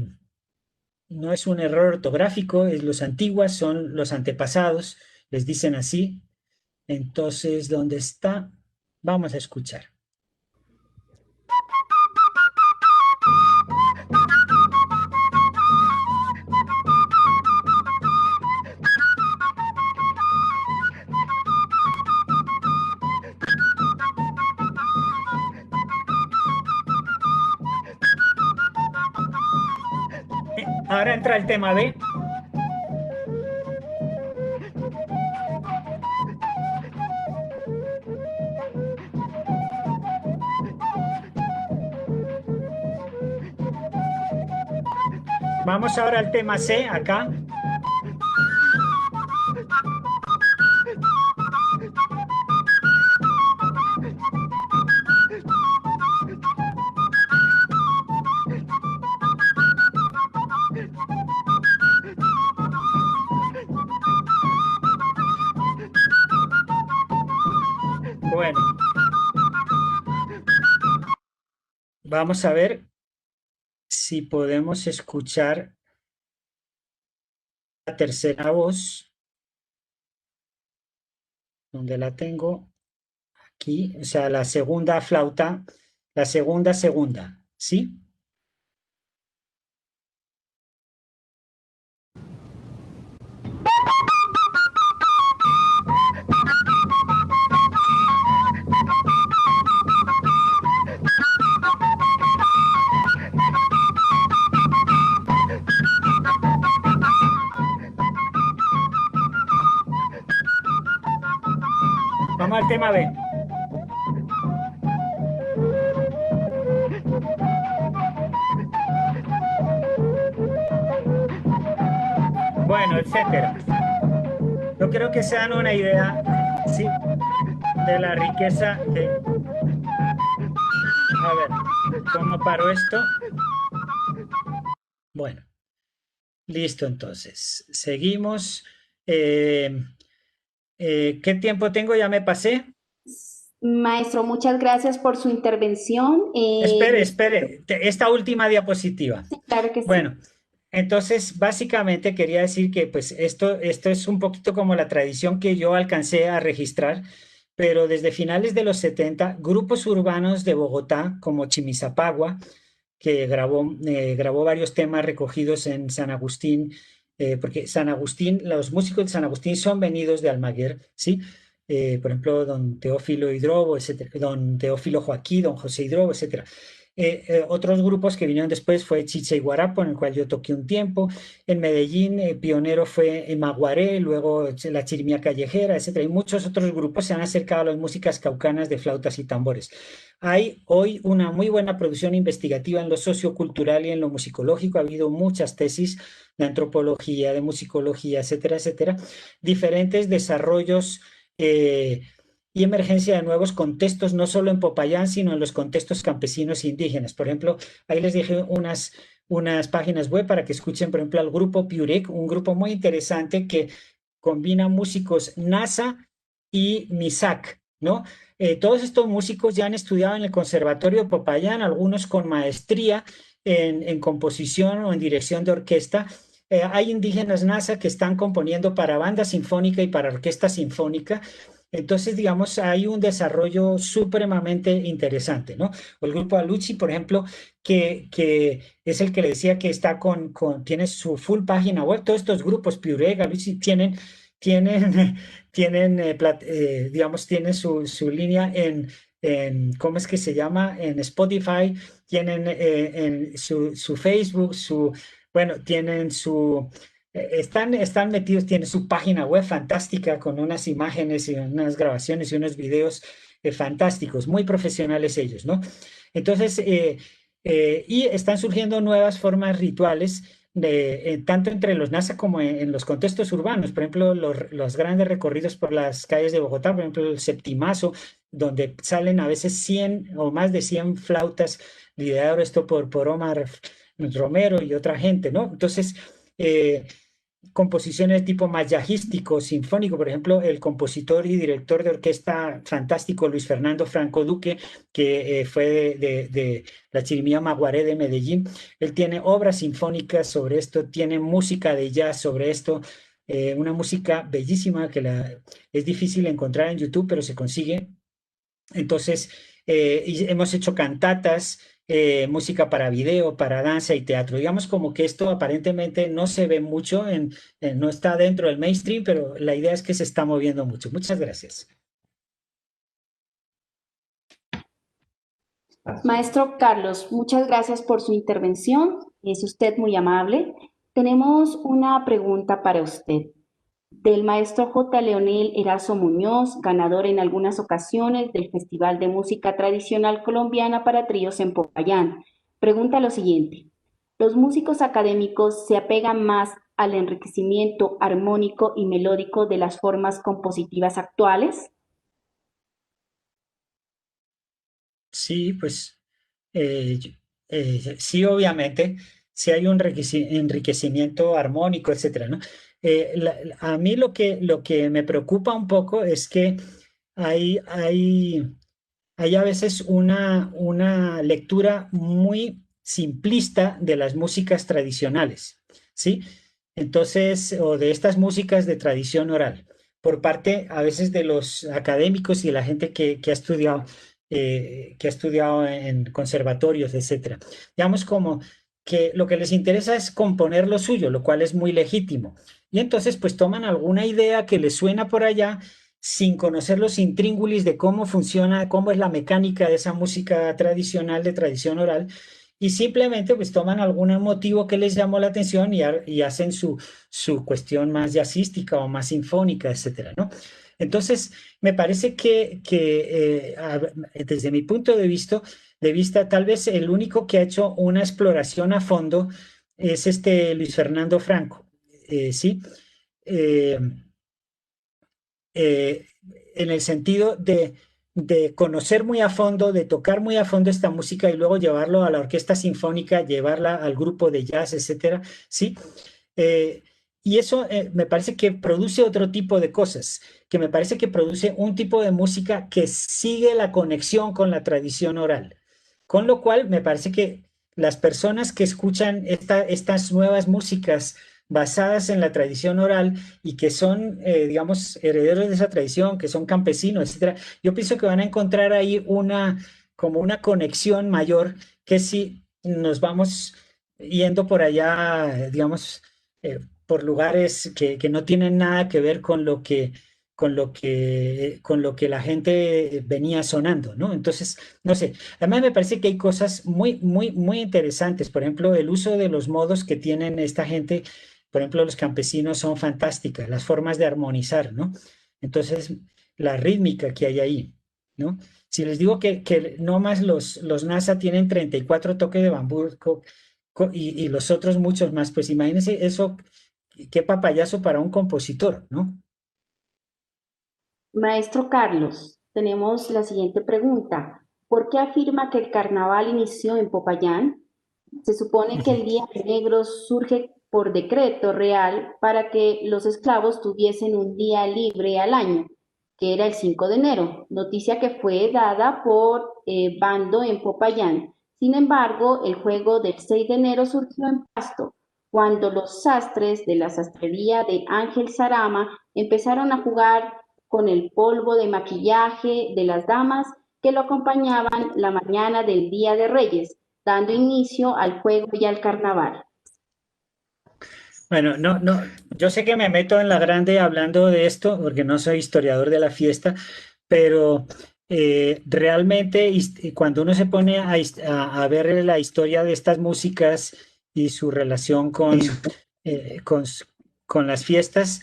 no es un error ortográfico, es los antiguas, son los antepasados, les dicen así. Entonces, ¿dónde está? Vamos a escuchar. Ahora entra el tema B. Vamos ahora al tema C, acá. Bueno, vamos a ver si podemos escuchar la tercera voz. donde la tengo, aquí, o sea, la segunda flauta, la segunda, ¿sí? Vamos al tema B. Bueno, etcétera. Yo creo que se dan una idea, sí, de la riqueza de... A ver, ¿cómo paro esto? Bueno, listo entonces. Seguimos. ¿Qué tiempo tengo? ¿Ya me pasé? Maestro, muchas gracias por su intervención. Espere, esta última diapositiva. Sí, claro que sí. Bueno, entonces básicamente quería decir que pues esto es un poquito como la tradición que yo alcancé a registrar, pero desde finales de los 70, grupos urbanos de Bogotá como Chimisapagua, que grabó varios temas recogidos en San Agustín, porque San Agustín, los músicos de San Agustín son venidos de Almaguer, ¿sí? Por ejemplo, don Teófilo Hidrobo, etcétera, don Teófilo Joaquín, don José Hidrobo, etcétera. Otros grupos que vinieron después fue Chicha y Guarapo, en el cual yo toqué un tiempo. En Medellín, pionero fue Maguaré, luego la Chirimía Callejera, etcétera. Y muchos otros grupos se han acercado a las músicas caucanas de flautas y tambores. Hay hoy una muy buena producción investigativa en lo sociocultural y en lo musicológico. Ha habido muchas tesis de antropología, de musicología, etcétera, etcétera. Diferentes desarrollos y emergencia de nuevos contextos, no solo en Popayán, sino en los contextos campesinos e indígenas. Por ejemplo, ahí les dejé unas páginas web para que escuchen, por ejemplo, al grupo Piurek, un grupo muy interesante que combina músicos NASA y MISAC, ¿no? Todos estos músicos ya han estudiado en el Conservatorio de Popayán, algunos con maestría en composición o en dirección de orquesta. Hay indígenas NASA que están componiendo para banda sinfónica y para orquesta sinfónica. Entonces, digamos, hay un desarrollo supremamente interesante, ¿no? O el grupo Aluchi, por ejemplo, que es el que le decía que está tiene su full página web. Todos estos grupos, Piurega, Aluchi, tienen, digamos, tienen su línea ¿cómo es que se llama? En Spotify, tienen en su Facebook, bueno, tienen están metidos, tienen su página web fantástica con unas imágenes y unas grabaciones y unos videos fantásticos, muy profesionales ellos, ¿no? Entonces, y están surgiendo nuevas formas rituales, tanto entre los NASA como en los contextos urbanos. Por ejemplo, los grandes recorridos por las calles de Bogotá, por ejemplo, el Septimazo, donde salen a veces 100 o más de 100 flautas, liderado esto por Omar Romero y otra gente, ¿no? Entonces, composiciones de tipo mayajístico, sinfónico, por ejemplo, el compositor y director de orquesta fantástico Luis Fernando Franco Duque, que fue de la Chirimía Maguaré de Medellín, él tiene obras sinfónicas sobre esto, tiene música de jazz sobre esto, una música bellísima que es difícil encontrar en YouTube, pero se consigue. Entonces, hemos hecho cantatas, música para video, para danza y teatro. Digamos como que esto aparentemente no se ve mucho, no está dentro del mainstream, pero la idea es que se está moviendo mucho. Muchas gracias. Maestro Carlos, muchas gracias por su intervención. Es usted muy amable. Tenemos una pregunta para usted. Del maestro J. Leonel Erazo Muñoz, ganador en algunas ocasiones del Festival de Música Tradicional Colombiana para Tríos en Popayán. Pregunta lo siguiente: ¿los músicos académicos se apegan más al enriquecimiento armónico y melódico de las formas compositivas actuales? Sí, pues sí, obviamente, sí hay un enriquecimiento armónico, etcétera, ¿no? A mí lo que me preocupa un poco es que hay, hay, hay a veces una lectura muy simplista de las músicas tradicionales, ¿sí? Entonces, o de estas músicas de tradición oral. por parte a veces de los académicos y de la gente que ha estudiado en conservatorios, etcétera. Digamos como que lo que les interesa es componer lo suyo, lo cual es muy legítimo. Y entonces pues toman alguna idea que les suena por allá sin conocer los intríngulis de cómo funciona, cómo es la mecánica de esa música tradicional, de tradición oral, y simplemente pues toman algún motivo que les llamó la atención y hacen su cuestión más jazzística o más sinfónica, etcétera, ¿no? Entonces, me parece desde mi punto de vista, tal vez el único que ha hecho una exploración a fondo es este Luis Fernando Franco, ¿sí? Eh, eh, en el sentido de conocer muy a fondo, de tocar muy a fondo esta música y luego llevarlo a la orquesta sinfónica, llevarla al grupo de jazz, etcétera, ¿sí? Eh, y eso me parece que produce otro tipo de cosas, que me parece que produce un tipo de música que sigue la conexión con la tradición oral. Con lo cual, me parece que las personas que escuchan estas nuevas músicas basadas en la tradición oral y que son, digamos, herederos de esa tradición, que son campesinos, etcétera, yo pienso que van a encontrar ahí como una conexión mayor que si nos vamos yendo por allá, digamos, por lugares que no tienen nada que ver con lo que la gente venía sonando, ¿no? Entonces, no sé, además me parece que hay cosas muy, muy, muy interesantes. Por ejemplo, el uso de los modos que tienen esta gente, por ejemplo, los campesinos son fantásticas, las formas de armonizar, ¿no? Entonces, la rítmica que hay ahí, ¿no? Si les digo que no más los NASA tienen 34 toques de bambú y los otros muchos más, pues imagínense eso, qué papayazo para un compositor, ¿no? Maestro Carlos, tenemos la siguiente pregunta. ¿Por qué afirma que el carnaval inició en Popayán? Se supone que el Día de Negros surge por decreto real para que los esclavos tuviesen un día libre al año, que era el 5 de enero, noticia que fue dada por Bando en Popayán. Sin embargo, el juego del 6 de enero surgió en Pasto, cuando los sastres de la sastrería de Ángel Sarama empezaron a jugar con el polvo de maquillaje de las damas que lo acompañaban la mañana del Día de Reyes, dando inicio al juego y al carnaval. Bueno, no, no, yo sé que me meto en la grande hablando de esto, porque no soy historiador de la fiesta, pero realmente cuando uno se pone a ver la historia de estas músicas y su relación eh, con, con las fiestas,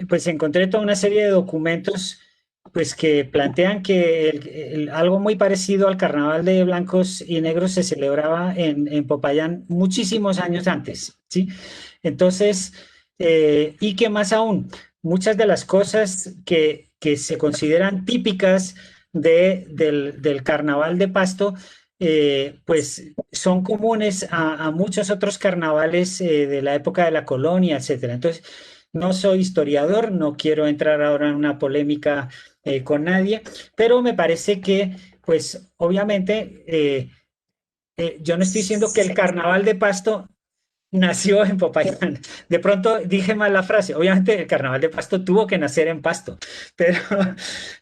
pues encontré toda una serie de documentos pues que plantean que algo muy parecido al carnaval de blancos y negros se celebraba en Popayán muchísimos años antes, ¿sí? Entonces, y que más aún, muchas de las cosas que se consideran típicas del carnaval de Pasto, pues son comunes a muchos otros carnavales de la época de la colonia, etcétera. Entonces, no soy historiador, no quiero entrar ahora en una polémica con nadie, pero me parece que, pues, obviamente, yo no estoy diciendo que el carnaval de Pasto nació en Popayán. De pronto dije mal la frase. Obviamente el carnaval de Pasto tuvo que nacer en Pasto, pero,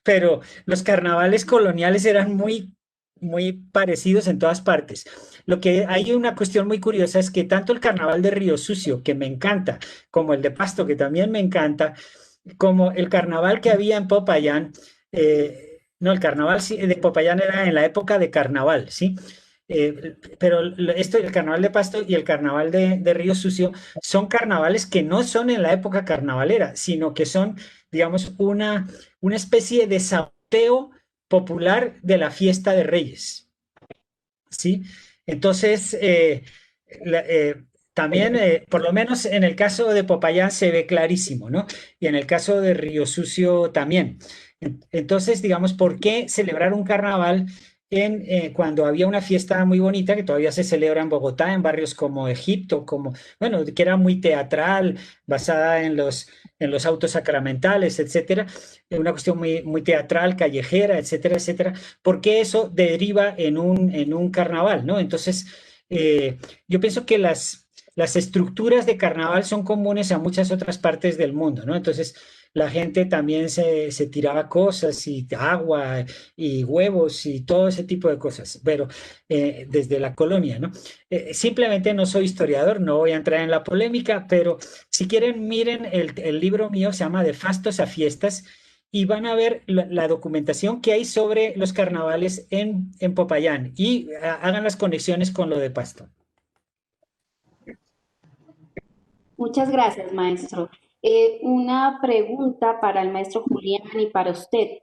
pero los carnavales coloniales eran muy, muy parecidos en todas partes. Lo que hay una cuestión muy curiosa es que tanto el carnaval de Río Sucio, que me encanta, como el de Pasto, que también me encanta, como el carnaval que había en Popayán, no, el carnaval de Popayán era en la época de carnaval, ¿sí? Pero el carnaval de Pasto y el carnaval de Río Sucio son carnavales que no son en la época carnavalera, sino que son, digamos, una especie de saboteo popular de la fiesta de Reyes, ¿sí? Entonces, también, por lo menos en el caso de Popayán se ve clarísimo, ¿no? Y en el caso de Río Sucio también. Entonces, digamos, ¿por qué celebrar un carnaval cuando había una fiesta muy bonita que todavía se celebra en Bogotá, en barrios como Egipto, bueno, que era muy teatral, basada en los autos sacramentales, etcétera, una cuestión muy, muy teatral, callejera, etcétera, etcétera? ¿Por qué eso deriva en un carnaval, ¿no? Entonces, yo pienso que las estructuras de carnaval son comunes a muchas otras partes del mundo, ¿no? Entonces, la gente también se tiraba cosas y agua y huevos y todo ese tipo de cosas, pero desde la colonia, ¿no? Simplemente no soy historiador, no voy a entrar en la polémica, pero si quieren, miren el libro mío, se llama De Fastos a Fiestas, y van a ver la documentación que hay sobre los carnavales en Popayán y hagan las conexiones con lo de Pasto. Muchas gracias, maestro. Una pregunta para el maestro Julián y para usted.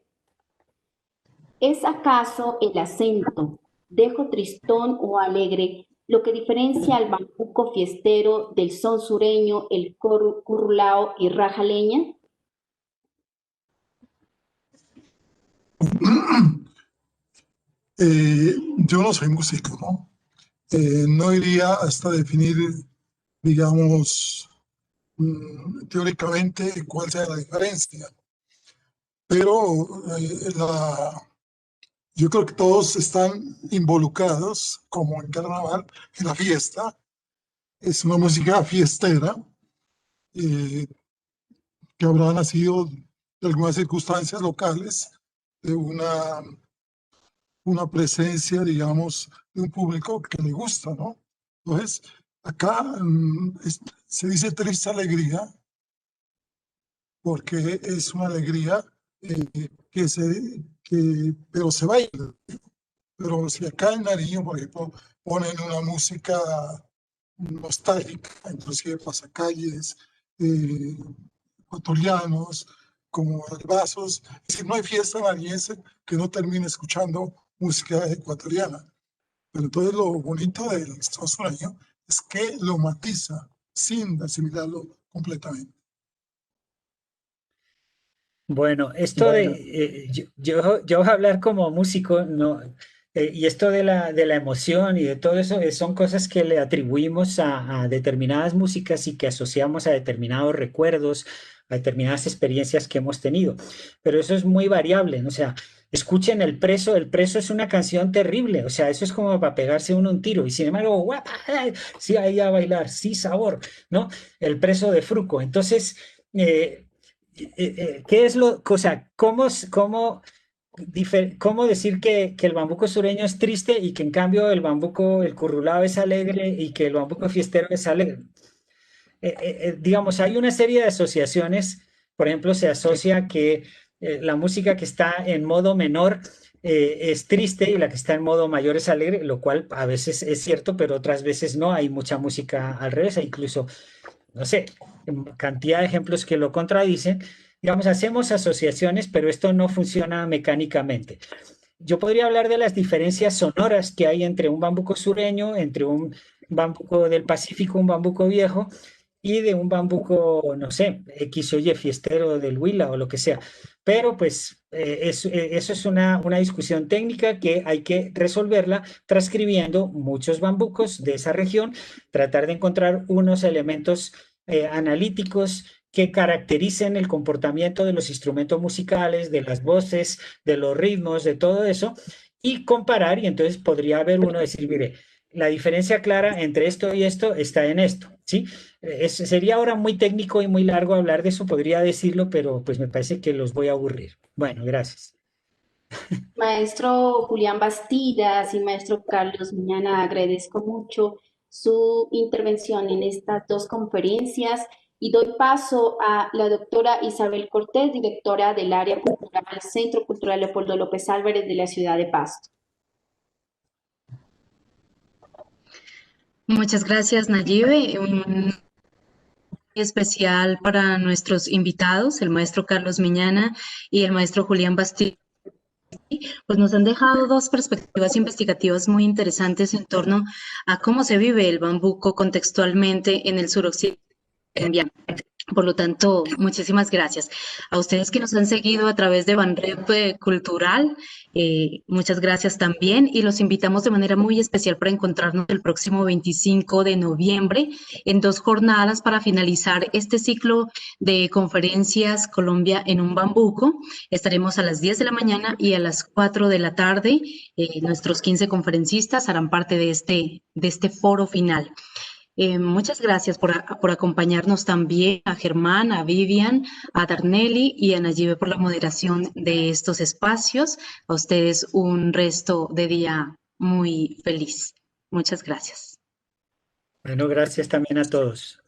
¿Es acaso el acento, dejo tristón o alegre, lo que diferencia al bambuco fiestero del son sureño, el currulao y rajaleña? Yo no soy músico, ¿no? No iría hasta definir, digamos, teóricamente cuál sea la diferencia, pero yo creo que todos están involucrados, como en carnaval, en la fiesta. Es una música fiestera eh, que habrá nacido de algunas circunstancias locales, de una presencia, digamos, de un público que le gusta, ¿no? Entonces, acá se dice triste alegría porque es una alegría pero se baila. Pero si acá en Nariño, por ejemplo, ponen una música nostálgica, inclusive pasacalles, ecuatorianos, como albazos, es decir, no hay fiesta nariñense que no termine escuchando música ecuatoriana. Pero entonces lo bonito del son sureño es que lo matiza sin asimilarlo completamente. Bueno, esto yo voy a hablar como músico, no, y esto de la emoción y de todo eso son cosas que le atribuimos a determinadas músicas y que asociamos a determinados recuerdos, a determinadas experiencias que hemos tenido. Pero eso es muy variable, ¿no? O sea, escuchen El Preso es una canción terrible, o sea, eso es como para pegarse uno un tiro, y sin embargo, ¡guapa! Sí, ahí a bailar, sí, sabor, ¿no? El Preso de Fruco. Entonces, ¿qué es o sea, cómo decir que el bambuco sureño es triste y que en cambio el bambuco, el currulao es alegre y que el bambuco fiestero es alegre? Digamos, hay una serie de asociaciones, por ejemplo, se asocia que la música que está en modo menor es triste y la que está en modo mayor es alegre, lo cual a veces es cierto, pero otras veces no, hay mucha música al revés, e incluso no sé, cantidad de ejemplos que lo contradicen. Digamos, hacemos asociaciones, pero esto no funciona mecánicamente. Yo podría hablar de las diferencias sonoras que hay entre un bambuco sureño, entre un bambuco del Pacífico, un bambuco viejo, y de un bambuco, no sé, X o Y, fiestero del Huila o lo que sea. Pero pues eso es una discusión técnica que hay que resolverla transcribiendo muchos bambucos de esa región, tratar de encontrar unos elementos analíticos que caractericen el comportamiento de los instrumentos musicales, de las voces, de los ritmos, de todo eso, y comparar, y entonces podría haber uno decir, mire, la diferencia clara entre esto y esto está en esto, ¿sí? Sería ahora muy técnico y muy largo hablar de eso, podría decirlo, pero pues me parece que los voy a aburrir. Bueno, gracias. Maestro Julián Bastidas y maestro Carlos Miñana, agradezco mucho su intervención en estas dos conferencias y doy paso a la doctora Isabel Cortés, directora del área cultural Centro Cultural Leopoldo López Álvarez de la ciudad de Pasto. Muchas gracias, Nayibe. Un especial para nuestros invitados, el maestro Carlos Miñana y el maestro Julián Bastidas. Pues nos han dejado dos perspectivas investigativas muy interesantes en torno a cómo se vive el bambuco contextualmente en el suroccidente colombiano. Por lo tanto, muchísimas gracias. A ustedes que nos han seguido a través de Banrep Cultural, muchas gracias también y los invitamos de manera muy especial para encontrarnos el próximo 25 de noviembre en dos jornadas para finalizar este ciclo de conferencias Colombia en un bambuco. Estaremos a las 10 de la mañana y a las 4 de la tarde. Nuestros 15 conferencistas harán parte de este foro final. Muchas gracias por acompañarnos también, a Germán, a Vivian, a Darnelly y a Nayibe por la moderación de estos espacios. A ustedes un resto de día muy feliz. Muchas gracias. Bueno, gracias también a todos.